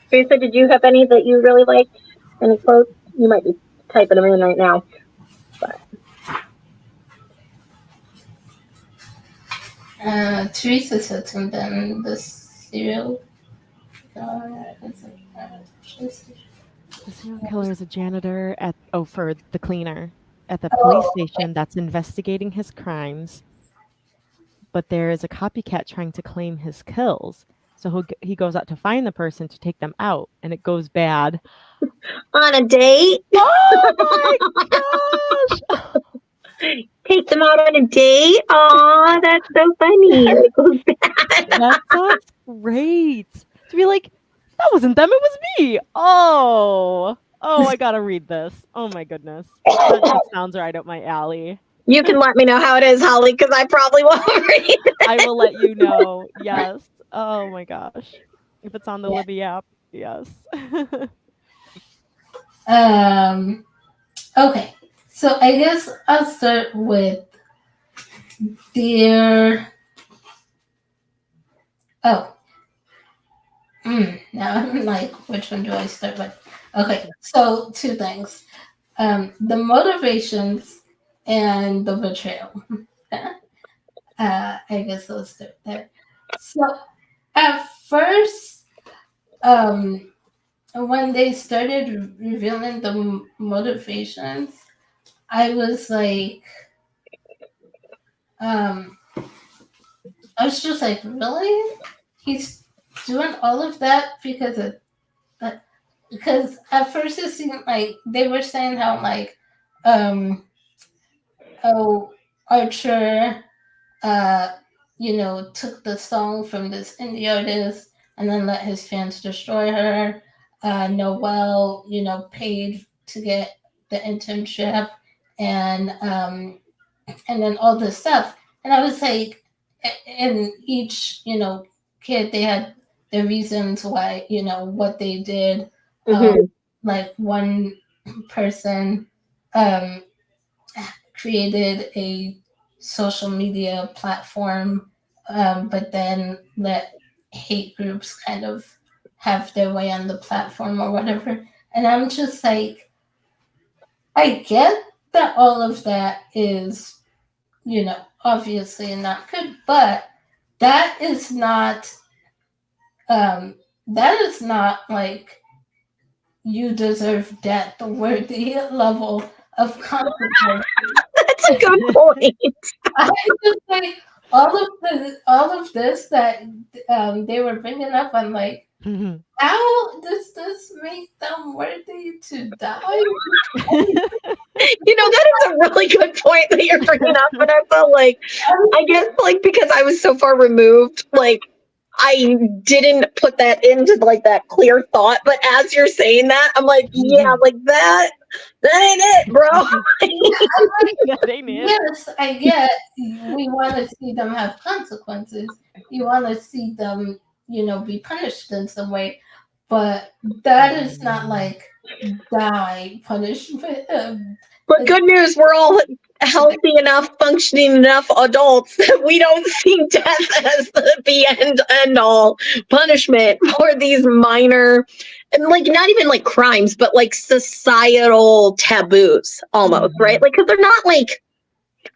Teresa, did you have any that you really liked? Any quotes? You might be typing them in right now. But Teresa said something. The serial. The serial killer is a janitor for the cleaner at the police station that's investigating his crimes. But there is a copycat trying to claim his kills. So he goes out to find the person to take them out, and it goes bad. on a date? Oh my gosh! Take them out on a date? Aw, that's so funny. And it goes bad. That sounds great. To be like, that wasn't them, it was me. Oh, I gotta read this. Oh my goodness. That just sounds right up my alley. You can let me know how it is, Holly, because I probably won't read it. I will let you know. Yes. Oh my gosh. If it's on the Libby app, yes. Okay. So I guess I'll start with Dear. Oh. Now I'm like, which one do I start with? Okay. So two things. The motivations and the betrayal. I guess I'll start there. So at first, when they started revealing the motivations, I was like, I was just like, really? He's doing all of that because of that? Because at first it seemed like they were saying how like, Archer, took the song from this indie artist and then let his fans destroy her. Noel, paid to get the internship and then all this stuff. And I was like, in each, kid, they had their reasons why, what they did. Like one person created a social media platform, but then let hate groups kind of have their way on the platform or whatever. And I'm just like, I get that all of that is, obviously not good, but that is not like you deserve death worthy level of consequence. That's a good point. I just like all of this that they were bringing up. I'm like, how does this make them worthy to die? That is a really good point that you're bringing up. But I felt like, I guess, like, because I was so far removed, like, I didn't put that into like that clear thought. But as you're saying that, I'm like, yeah, like that ain't it, bro. That ain't it. Yes, I get. We want to see them have consequences. You want to see them, be punished in some way. but that is not like die punishment. But good news, we're all healthy enough, functioning enough adults that we don't see death as the end all punishment for these minor, and like not even like crimes, but like societal taboos almost, right? Like, because they're not like,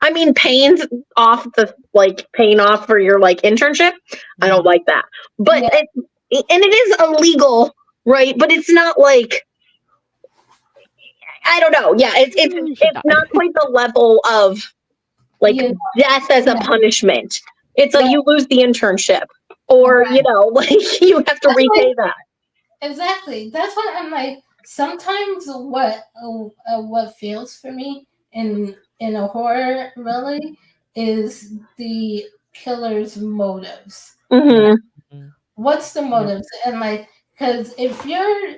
I mean, paying off for your like internship. I don't like that, but and it is illegal, right? But it's not like, I don't know. Yeah, it's not quite the level of like death as a punishment. It's like you lose the internship, or like you have to repay that. Exactly. That's what I'm like. Sometimes what fails for me in a horror really is the killer's motives. What's the motives? And like, because if you're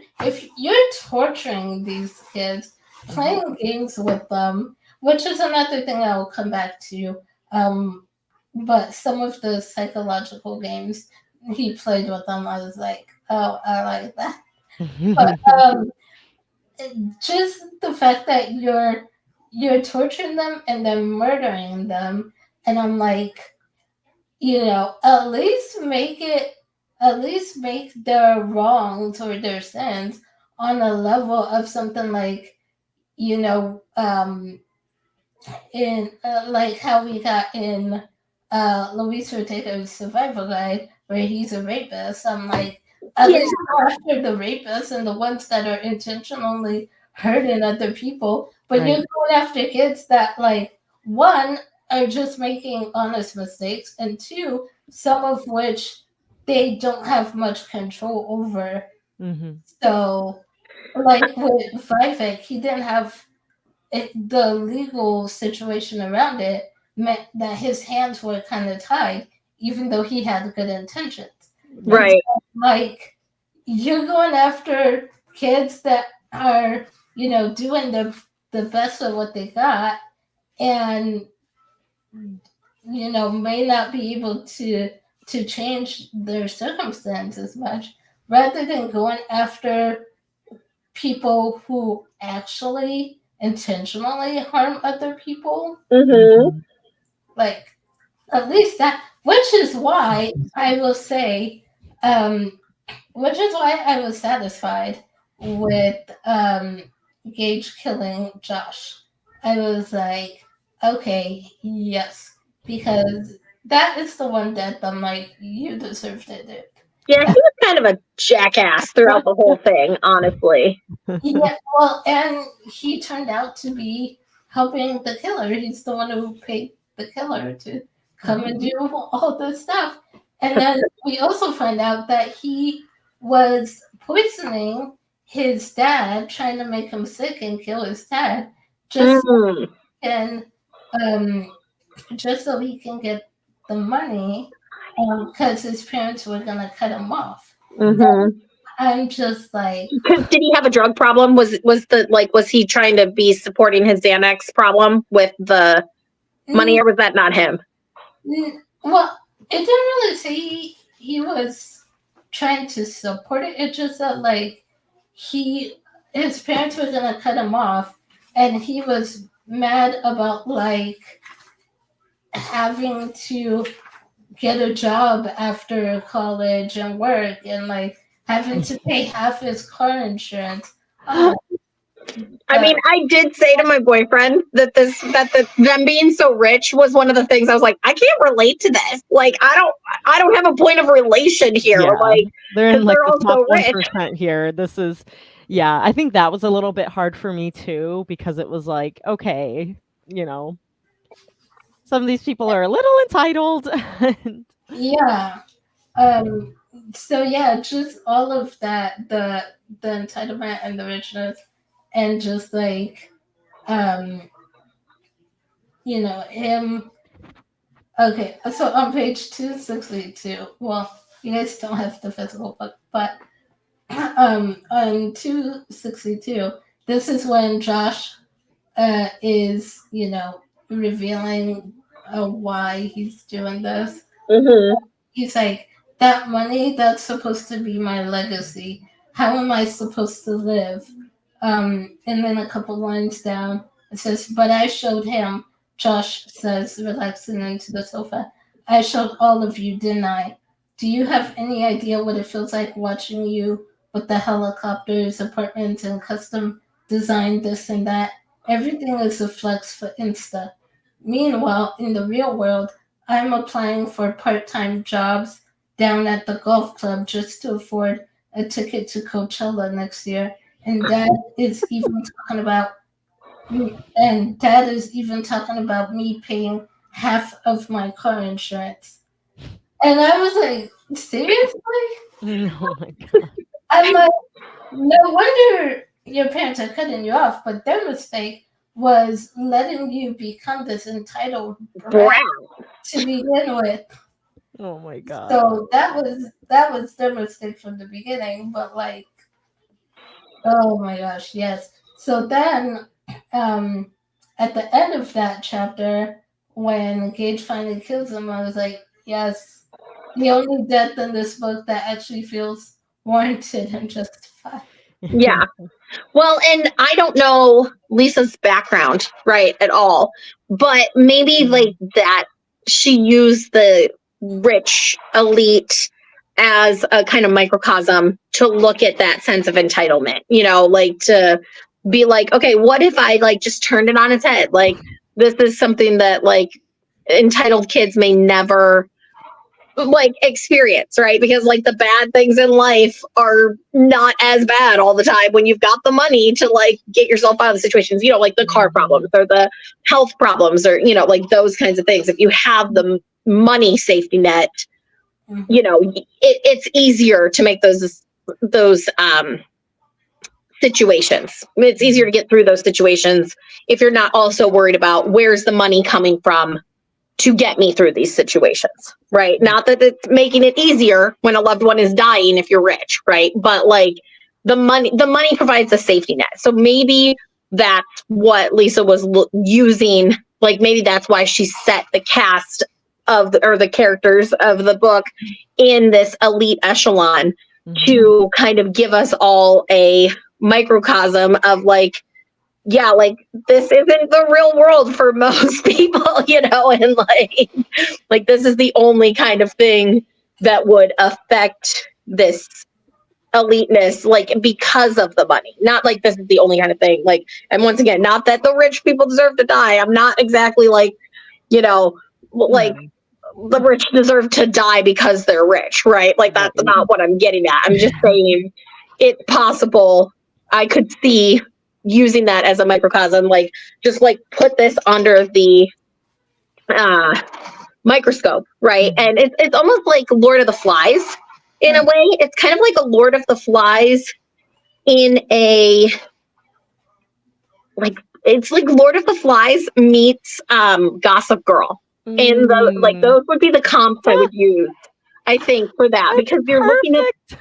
torturing these kids, playing games with them, which is another thing I will come back to. But some of the psychological games he played with them, I was like, oh, I like that. But just the fact that you're torturing them and then murdering them, and I'm like, at least make their wrongs or their sins on a level of something like, in like how we got in Luis Ortega's Survival Guide, where he's a rapist. I'm like, at least go after the rapists and the ones that are intentionally hurting other people. But you're going after kids that, like, one, are just making honest mistakes, and two, some of which they don't have much control over. So, like with Vivek, he didn't have the legal situation around it meant that his hands were kind of tied, even though he had good intentions. Right. So, like, you're going after kids that are, doing the best of what they got, and may not be able to change their circumstances much, rather than going after people who actually intentionally harm other people. Like, at least that, which is why I will say, which is why I was satisfied with Gage killing Josh. I was like, okay, yes, because that is the one death I'm like, you deserved it. Yeah, he was kind of a jackass throughout the whole thing, honestly. Yeah, well, and he turned out to be helping the killer. He's the one who paid the killer to come and do all this stuff. And then we also find out that he was poisoning his dad, trying to make him sick and kill his dad, just so he can get the money, because his parents were gonna cut him off. I'm just like, did he have a drug problem? Was he trying to be supporting his Xanax problem with the money, or was that not him? Well, it didn't really say he was trying to support it. It just that, like, his parents were gonna cut him off, and he was mad about, like, having to get a job after college and work, and like having to pay half his car insurance. I mean, I did say to my boyfriend that them being so rich was one of the things I was like, I can't relate to this. Like, I don't have a point of relation here. Yeah, like they're in like the top rich. 1% here. This is, yeah, I think that was a little bit hard for me too, because it was like, okay, some of these people are a little entitled. Yeah. So yeah, just all of that, the entitlement and the richness, and just like, him. Okay, so on page 262, well, you guys don't have the physical book, but on 262, this is when Josh is, revealing why he's doing this. He's like, that money, that's supposed to be my legacy. how am I supposed to live? And then a couple lines down, it says, but I showed him, Josh says, relaxing into the sofa. I showed all of you, didn't I? Do you have any idea what it feels like watching you with the helicopters, apartments, and custom design this and that? Everything is a flex for Insta. Meanwhile, in the real world, I'm applying for part-time jobs down at the golf club just to afford a ticket to Coachella next year. And Dad is even talking about me paying half of my car insurance. And I was like, seriously? Oh my God. I'm like, no wonder your parents are cutting you off, but their mistake was letting you become this entitled brat to begin with. Oh my God. So that was their mistake from the beginning, but like, oh my gosh, yes. So then at the end of that chapter, when Gage finally kills him, I was like, yes, the only death in this book that actually feels warranted and justified. Yeah. Well, and I don't know Lisa's background, right, at all. But maybe like that she used the rich elite as a kind of microcosm to look at that sense of entitlement, you know, like to be like, okay, what if I like just turned it on its head? Like this is something that like entitled kids may never like experience, right? Because like the bad things in life are not as bad all the time when you've got the money to like get yourself out of the situations, you know, like the car problems or the health problems or, you know, like those kinds of things. If you have the money safety net, you know, it's easier to make those situations. It's easier to get through those situations if you're not also worried about where's the money coming from to get me through these situations, right? Not that it's making it easier when a loved one is dying if you're rich, right? But like the money provides a safety net. So maybe that's what Lisa was using. Like maybe that's why she set the cast of the characters of the book in this elite echelon to kind of give us all a microcosm of like, yeah, like this isn't the real world for most people, you know, and like this is the only kind of thing that would affect this eliteness, like because of the money. Not like this is the only kind of thing. Like, and once again, not that the rich people deserve to die. I'm not exactly like, you know, like the rich deserve to die because they're rich, right? Like that's not what I'm getting at. I'm just saying it's possible. I could see using that as a microcosm, like just like put this under the microscope, right? And it's almost like Lord of the Flies in a way. It's kind of like a Lord of the Flies in a like it's like Lord of the Flies meets Gossip Girl. And the like those would be the comps I would use, I think, for that. Because you're looking at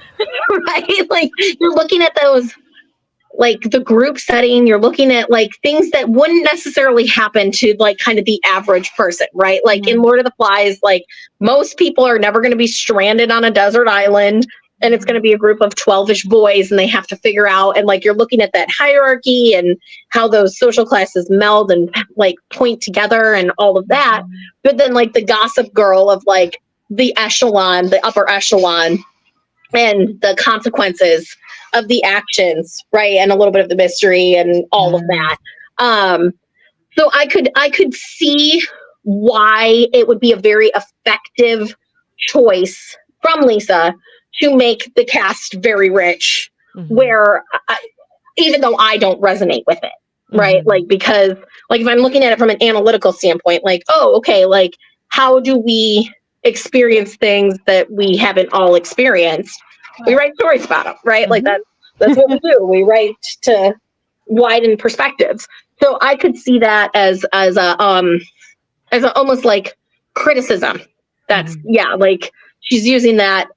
right, like you're looking at those like the group setting, you're looking at like things that wouldn't necessarily happen to like kind of the average person, right? Like in Lord of the Flies, like most people are never going to be stranded on a desert island and it's going to be a group of 12-ish boys and they have to figure out, and like you're looking at that hierarchy and how those social classes meld and like point together and all of that. But then like the Gossip Girl of like the echelon, the upper echelon, and the consequences of the actions, right? And a little bit of the mystery and all of that. So I could see why it would be a very effective choice from Lisa to make the cast very rich, where even though I don't resonate with it, right? Like, because like if I'm looking at it from an analytical standpoint, like, oh, okay, like how do we experience things that we haven't all experienced? We write stories about them, right? Like that's what we do. We write to widen perspectives. So I could see that as a almost like criticism. That's like she's using that.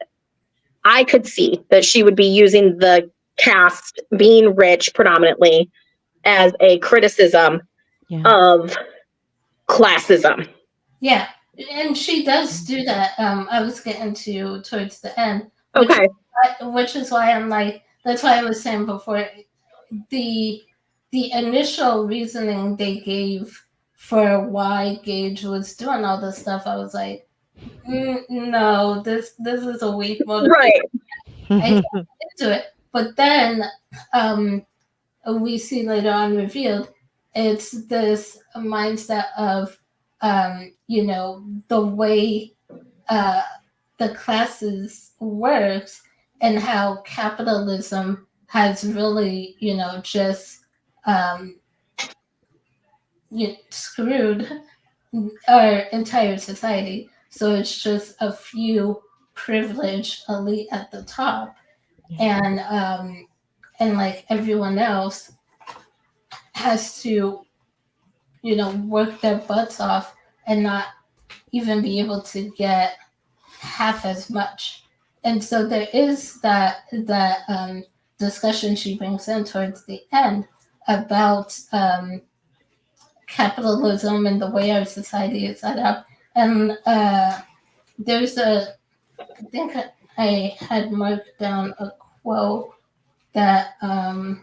I could see that she would be using the cast being rich predominantly as a criticism of classism. Yeah, and she does do that. I was getting to towards the end. Okay. Which is why I'm like, that's why I was saying before, the initial reasoning they gave for why Gage was doing all this stuff, I was like, no, this is a weak motivation. Right. I can't get into it. But then we see later on revealed it's this mindset of the way the classes works and how capitalism has really just screwed our entire society. So it's just a few privileged elite at the top, and like everyone else has to work their butts off and not even be able to get half as much. And so there is that discussion she brings in towards the end about capitalism and the way our society is set up. And there's I think I had marked down a quote that I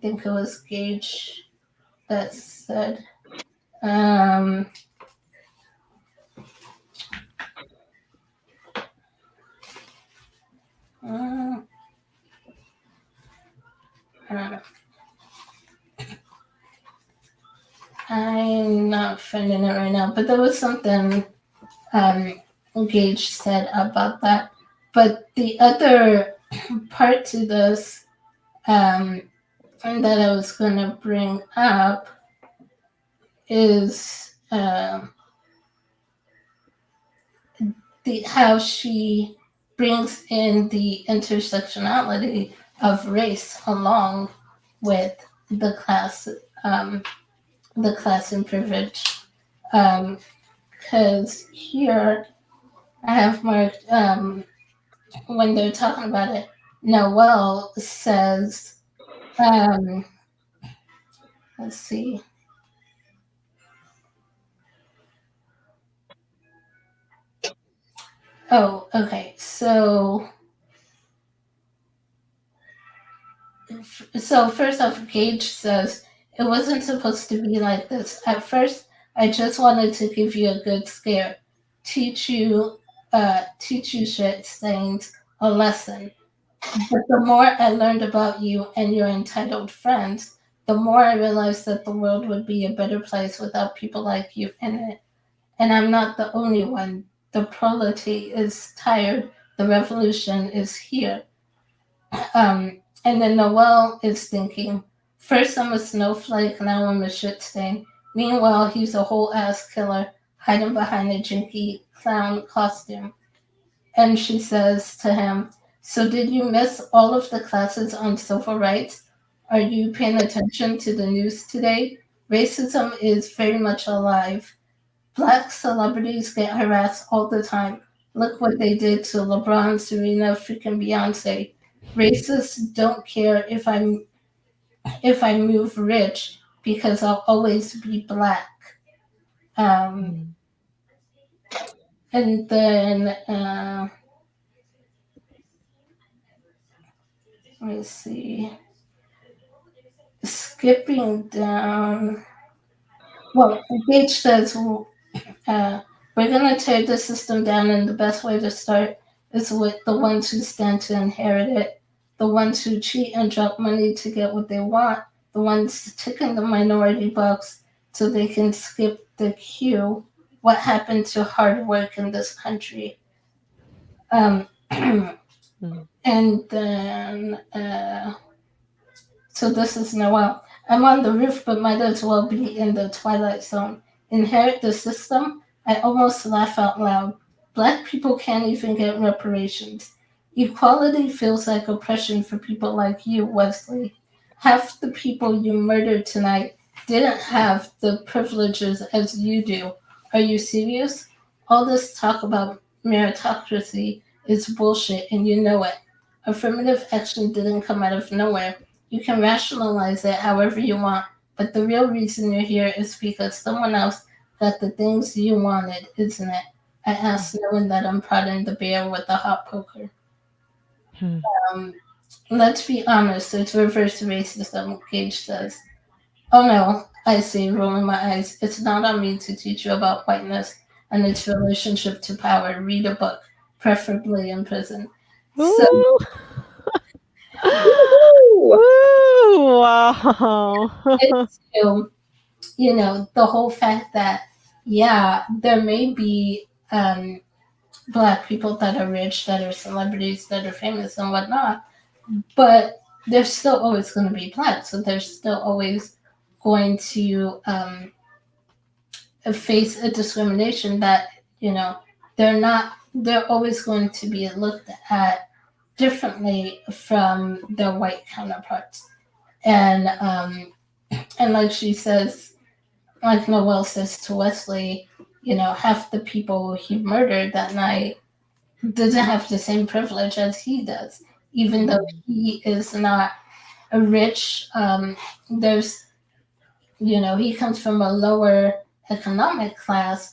think it was Gage that said, I'm not finding it right now, but there was something Gage said about that. But the other part to this that I was going to bring up is how she brings in the intersectionality of race along with the class and privilege. Because here I have marked when they're talking about it, Noelle says, let's see. Oh, okay. So first off, Gage says, it wasn't supposed to be like this. At first, I just wanted to give you a good scare. Teach you shit things a lesson. But the more I learned about you and your entitled friends, the more I realized that the world would be a better place without people like you in it. And I'm not the only one. The proletariat is tired. The revolution is here. And then Noelle is thinking, first I'm a snowflake, now I'm a shit stain. Meanwhile, he's a whole ass killer hiding behind a jinky clown costume. And she says to him, so did you miss all of the classes on civil rights? Are you paying attention to the news today? Racism is very much alive. Black celebrities get harassed all the time. Look what they did to LeBron, Serena, freaking Beyonce. Racists don't care if I move rich because I'll always be black. And then let me see. Skipping down. Well, Gage says, we're going to tear the system down, and the best way to start is with the ones who stand to inherit it, the ones who cheat and drop money to get what they want, the ones ticking the minority box so they can skip the queue. What happened to hard work in this country? And then, so this is Noelle. I'm on the roof, but might as well be in the twilight zone. Inherit the system? I almost laugh out loud. Black people can't even get reparations. Equality feels like oppression for people like you, Wesley. Half the people you murdered tonight didn't have the privileges as you do. Are you serious? All this talk about meritocracy is bullshit, and you know it. Affirmative action didn't come out of nowhere. You can rationalize it however you want, but the real reason you're here is because someone else got the things you wanted, isn't it? I asked, knowing that I'm prodding the bear with the hot poker. let's be honest, it's reverse racism, Gage says. Oh no, I say, rolling my eyes. It's not on me to teach you about whiteness and its relationship to power. Read a book, preferably in prison. So Ooh. Woo-hoo! Ooh, wow. it's, the whole fact that, yeah, there may be Black people that are rich, that are celebrities, that are famous and whatnot, but there's still always going to be Black. So there's still always going to face a discrimination that, they're always going to be looked at differently from their white counterparts. And like she says, like Noelle says to Wesley, half the people he murdered that night doesn't have the same privilege as he does, even though he is not a rich. There's, he comes from a lower economic class,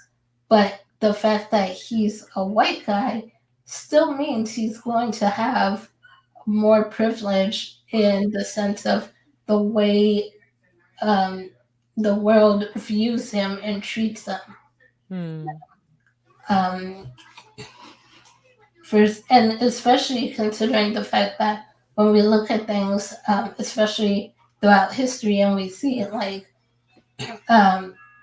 but the fact that he's a white guy still means he's going to have more privilege in the sense of the way the world views him and treats him. Um, First, and especially considering the fact that when we look at things, especially throughout history, and we see it like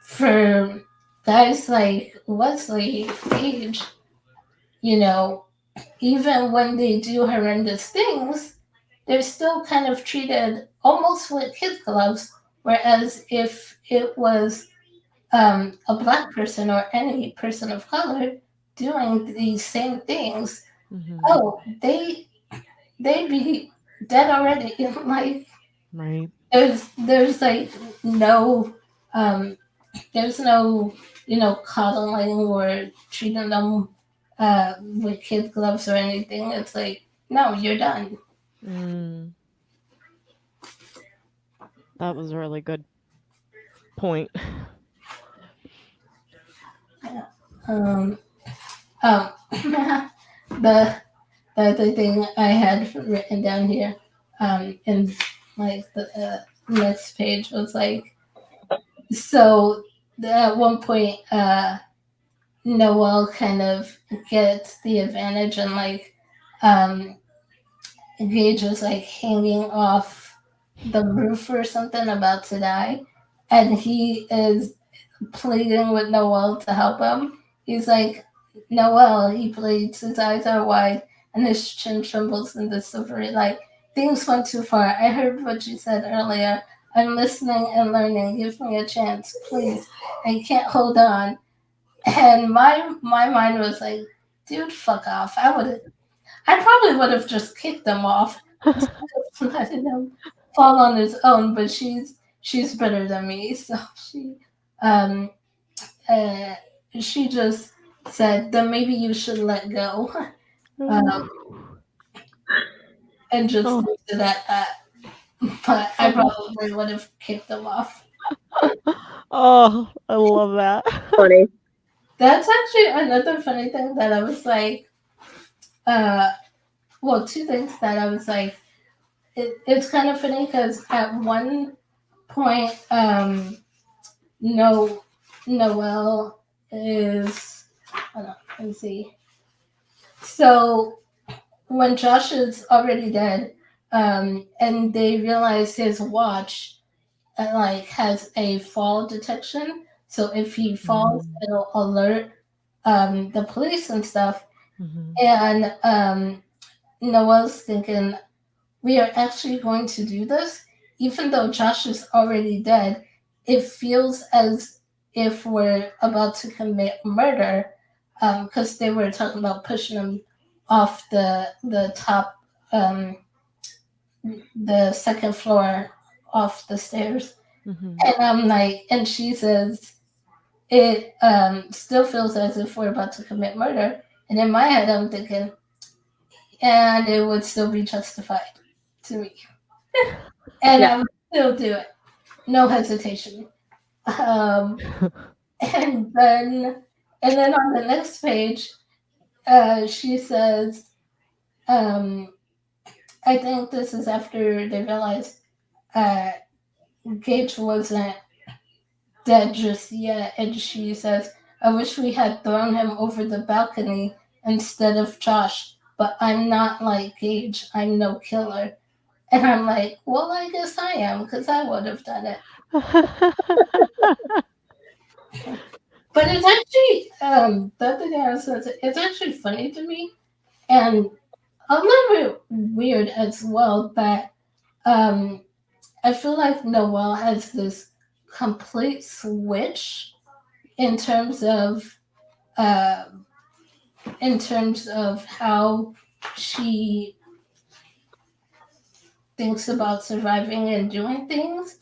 for guys like Wesley Page, even when they do horrendous things, they're still kind of treated almost with kid gloves. Whereas if it was a Black person or any person of color doing these same things, oh, they'd be dead already. Like Right. there's like no there's no coddling or treating them with kid gloves or anything. It's like, no, you're done. That was a really good point. Yeah. The other thing I had written down here, in like the next page was like, so at one point, Noelle kind of gets the advantage and like, Gage was like hanging off the roof or something about to die, and he is pleading with Noelle to help him. He's like, Noelle, he pleads, his eyes are wide and his chin trembles in the silvery light. Things went too far. I heard what you said earlier. I'm listening and learning. Give me a chance, please. I can't hold on. And my mind was like, dude, fuck off. I probably would have just kicked him off, letting him fall on his own. But she's better than me, so um uh, she just said, then maybe you should let go, and just leave it at that. But I probably would have kicked him off. Oh, I love that. Funny. That's actually another funny thing that I was like, two things that I was like, it's kind of funny because at one point, Noelle is, hold on, let me see. So when Josh is already dead, and they realize his watch like has a fall detection, so if he falls, it'll alert the police and stuff. And Noelle's thinking, we are actually going to do this, even though Josh is already dead. It feels as if we're about to commit murder, because they were talking about pushing him off the top, the second floor, off the stairs. And I'm like, and she says, it still feels as if we're about to commit murder. And in my head, I'm thinking, and it would still be justified to me. And I would still do it. No hesitation. And then on the next page, she says, I think this is after they realized Gage wasn't dead just yet, and she says, "I wish we had thrown him over the balcony instead of Josh, but I'm not like Gage. I'm no killer." And I'm like, well, I guess I am, because I would have done it. But it's actually, the other thing I was going to say, it's actually funny to me, and a little bit weird as well, that I feel like Noelle has this complete switch in terms of how she thinks about surviving and doing things.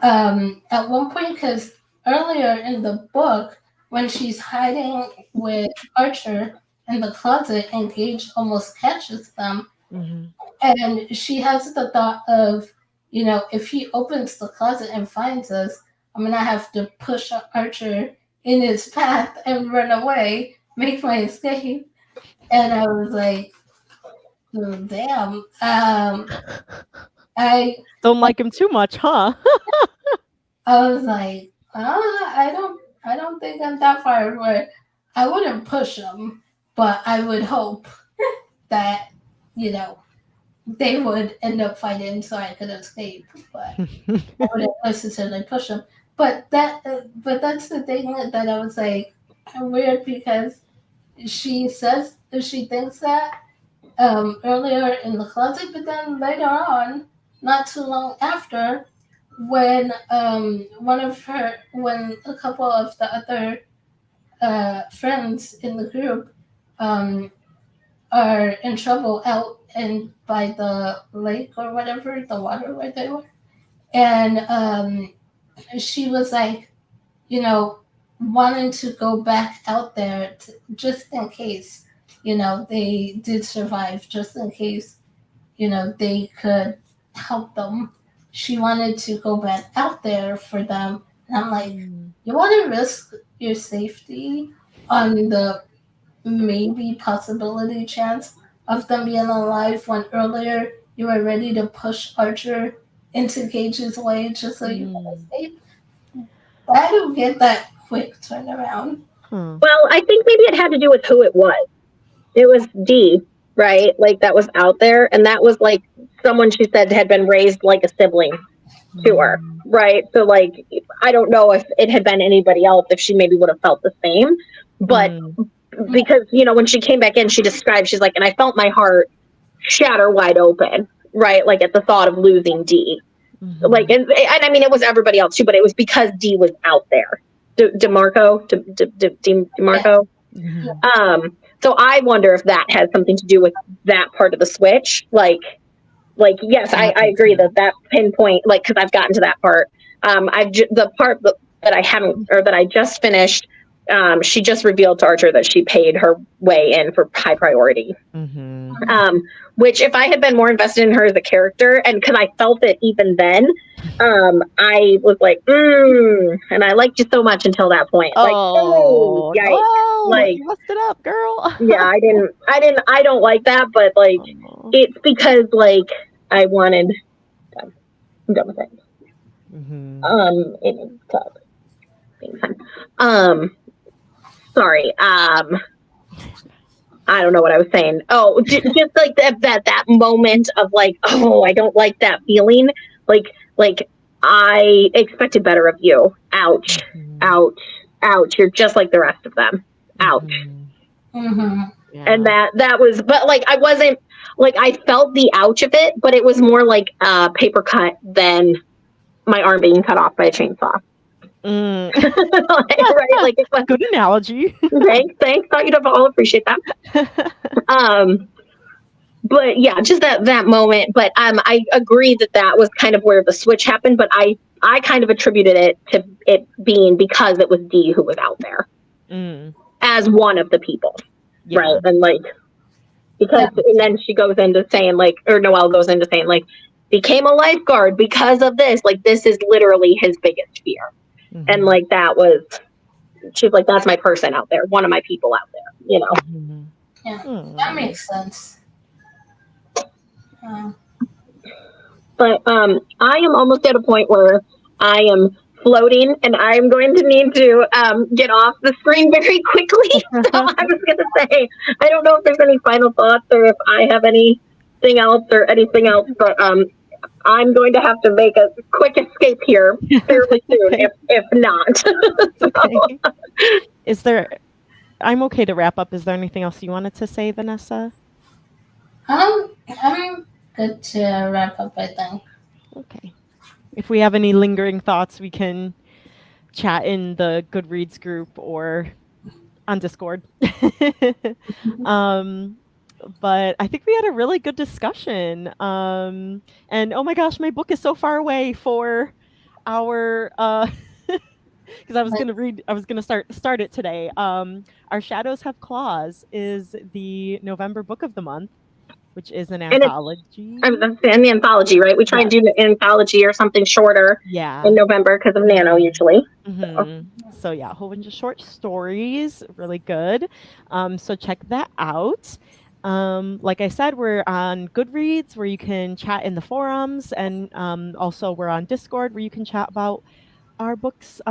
At one point, because earlier in the book, when she's hiding with Archer in the closet, and Gage almost catches them, and she has the thought of, if he opens the closet and finds us, I'm gonna have to push Archer in his path and run away, make my escape. And I was like, damn. I don't like him too much, huh? I was like, I don't think I'm that far where I wouldn't push him, but I would hope that, they would end up fighting so I could escape. But I wouldn't necessarily push him. But that's the thing that I was like, weird, because she says that she thinks that earlier in the closet, but then later on, not too long after, when when a couple of the other friends in the group are in trouble out and by the lake or whatever, the water where they were, and she was like, wanting to go back out there just in case, they did survive, just in case, they could help them. She wanted to go back out there for them. And I'm like, you want to risk your safety on the maybe possibility chance of them being alive when earlier you were ready to push Archer into Gage's way just so you can escape? I don't get that quick turnaround. Well, I think maybe it had to do with who it was. It was Dee, right? Like, that was out there, and that was like someone she said had been raised like a sibling to her, right? So, like, I don't know if it had been anybody else, if she maybe would have felt the same, but because, when she came back in, she described, she's like, and I felt my heart shatter wide open, right? Like, at the thought of losing Dee. Like, and I mean, it was everybody else too, but it was because Dee was out there. DeMarco. So I wonder if that has something to do with that part of the switch. Like, yes, I agree that pinpoint, like, because I've gotten to that part. The part that I haven't, or that I just finished, she just revealed to Archer that she paid her way in for high priority. Which, if I had been more invested in her as a character, and because I felt it even then, I was like, and I liked you so much until that point. Like, like, you messed it up, girl. Yeah, I don't like that, but like, it's because like I wanted. I'm done with it. It tough. Sorry. I don't know what I was saying. Oh, just like that moment of like, oh, I don't like that feeling. Like I expected better of you. Ouch, ouch, ouch. You're just like the rest of them. Ouch. Yeah. And that was, but like, I wasn't like, I felt the ouch of it, but it was more like a paper cut than my arm being cut off by a chainsaw. Right? Like, it was, good analogy. Thanks. Thought you'd all appreciate that. But yeah, just that moment. But I agree that was kind of where the switch happened. But I kind of attributed it to it being because it was Dee who was out there as one of the people, right? And like, because and then she goes into saying like, or Noelle goes into saying like, became a lifeguard because of this. Like, this is literally his biggest fear. And like, she's like, that's my person out there, one of my people out there, Yeah, that makes sense. But I am almost at a point where I am floating, and I'm going to need to get off the screen very quickly. So I was going to say, I don't know if there's any final thoughts or if I have anything else, but I'm going to have to make a quick escape here fairly soon, Okay. if not. Okay. I'm okay to wrap up. Is there anything else you wanted to say, Vanessa? I'm good to wrap up, I think. Okay. If we have any lingering thoughts, we can chat in the Goodreads group or on Discord. But I think we had a really good discussion. And oh my gosh, my book is so far away for our because I was gonna start it today. Our Shadows Have Claws is the November book of the month, which is an anthology. An anthology, right? We try and do an anthology or something shorter in November because of Nano usually. So yeah, a whole bunch of short stories, really good. So check that out. Like I said, we're on Goodreads where you can chat in the forums, and also we're on Discord where you can chat about our books,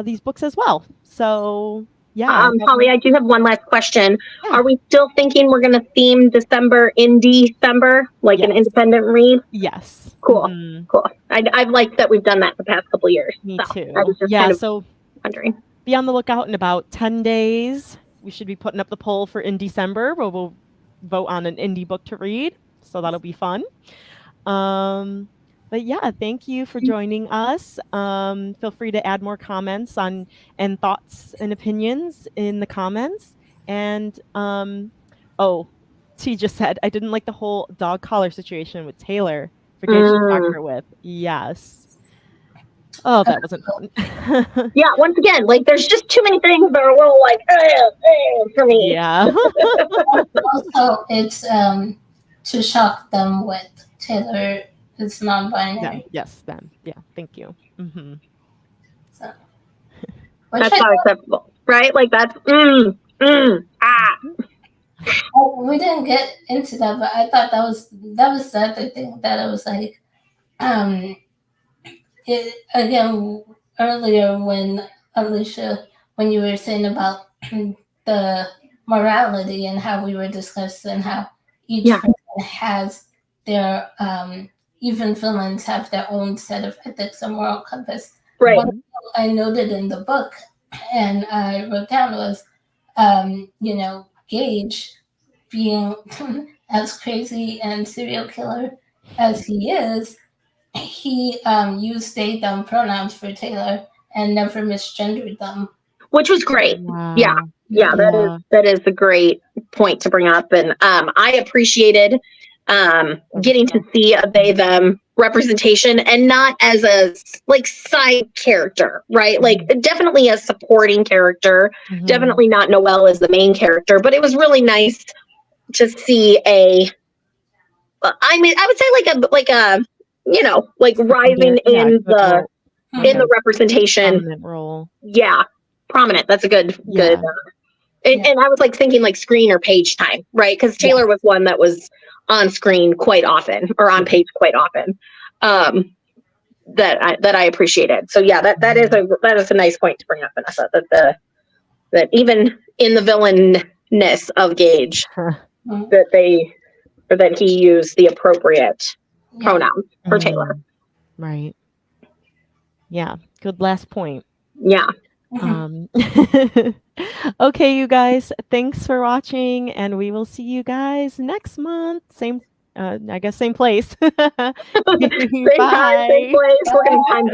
these books as well. So yeah. Holly, I do have one last question. Yeah. Are we still thinking we're going to theme December in December, like an independent read? Yes. Cool. Cool. I've liked that we've done that the past couple of years. Me too. I was just kind of wondering. Be on the lookout in about 10 days. We should be putting up the poll for in December where we'll vote on an indie book to read. So that'll be fun. But yeah, thank you for joining us. Feel free to add more comments and thoughts and opinions in the comments. And T just said, I didn't like the whole dog collar situation with Taylor for Gage to talk her with. Yes. Oh, that wasn't fun. Yeah, once again, like there's just too many things that are a little like for me. Yeah. Also, it's to shock them with Taylor. It's non-binary. Yes, them. Yeah, thank you. So, that's not acceptable, right? Like that's We didn't get into that, but I thought that was the other thing that I was like, again earlier when Alicia, when you were saying about the morality and how we were discussing how each person has their even villains have their own set of ethics and moral compass. Right. What I noted in the book and I wrote down was, Gage being as crazy and serial killer as he is, he used they, them pronouns for Taylor and never misgendered them. Which was great. Wow. Yeah, that is a great point to bring up. And I appreciated getting to see a they them representation and not as a like side character, right? Like definitely a supporting character, definitely not Noelle as the main character, but it was really nice to see I would say like a rising in the representation prominent role. Yeah, prominent. That's a good. And I was like thinking like screen or page time, right? Because Taylor was one that was on screen quite often or on page quite often. That I appreciated. So yeah, that is a nice point to bring up, Vanessa. That even in the villainness of Gage, that he used the appropriate pronouns for Taylor. Right. Yeah. Good last point. Yeah. Okay, you guys, thanks for watching, and we will see you guys next month. Same place. Same time, same place. We're going to time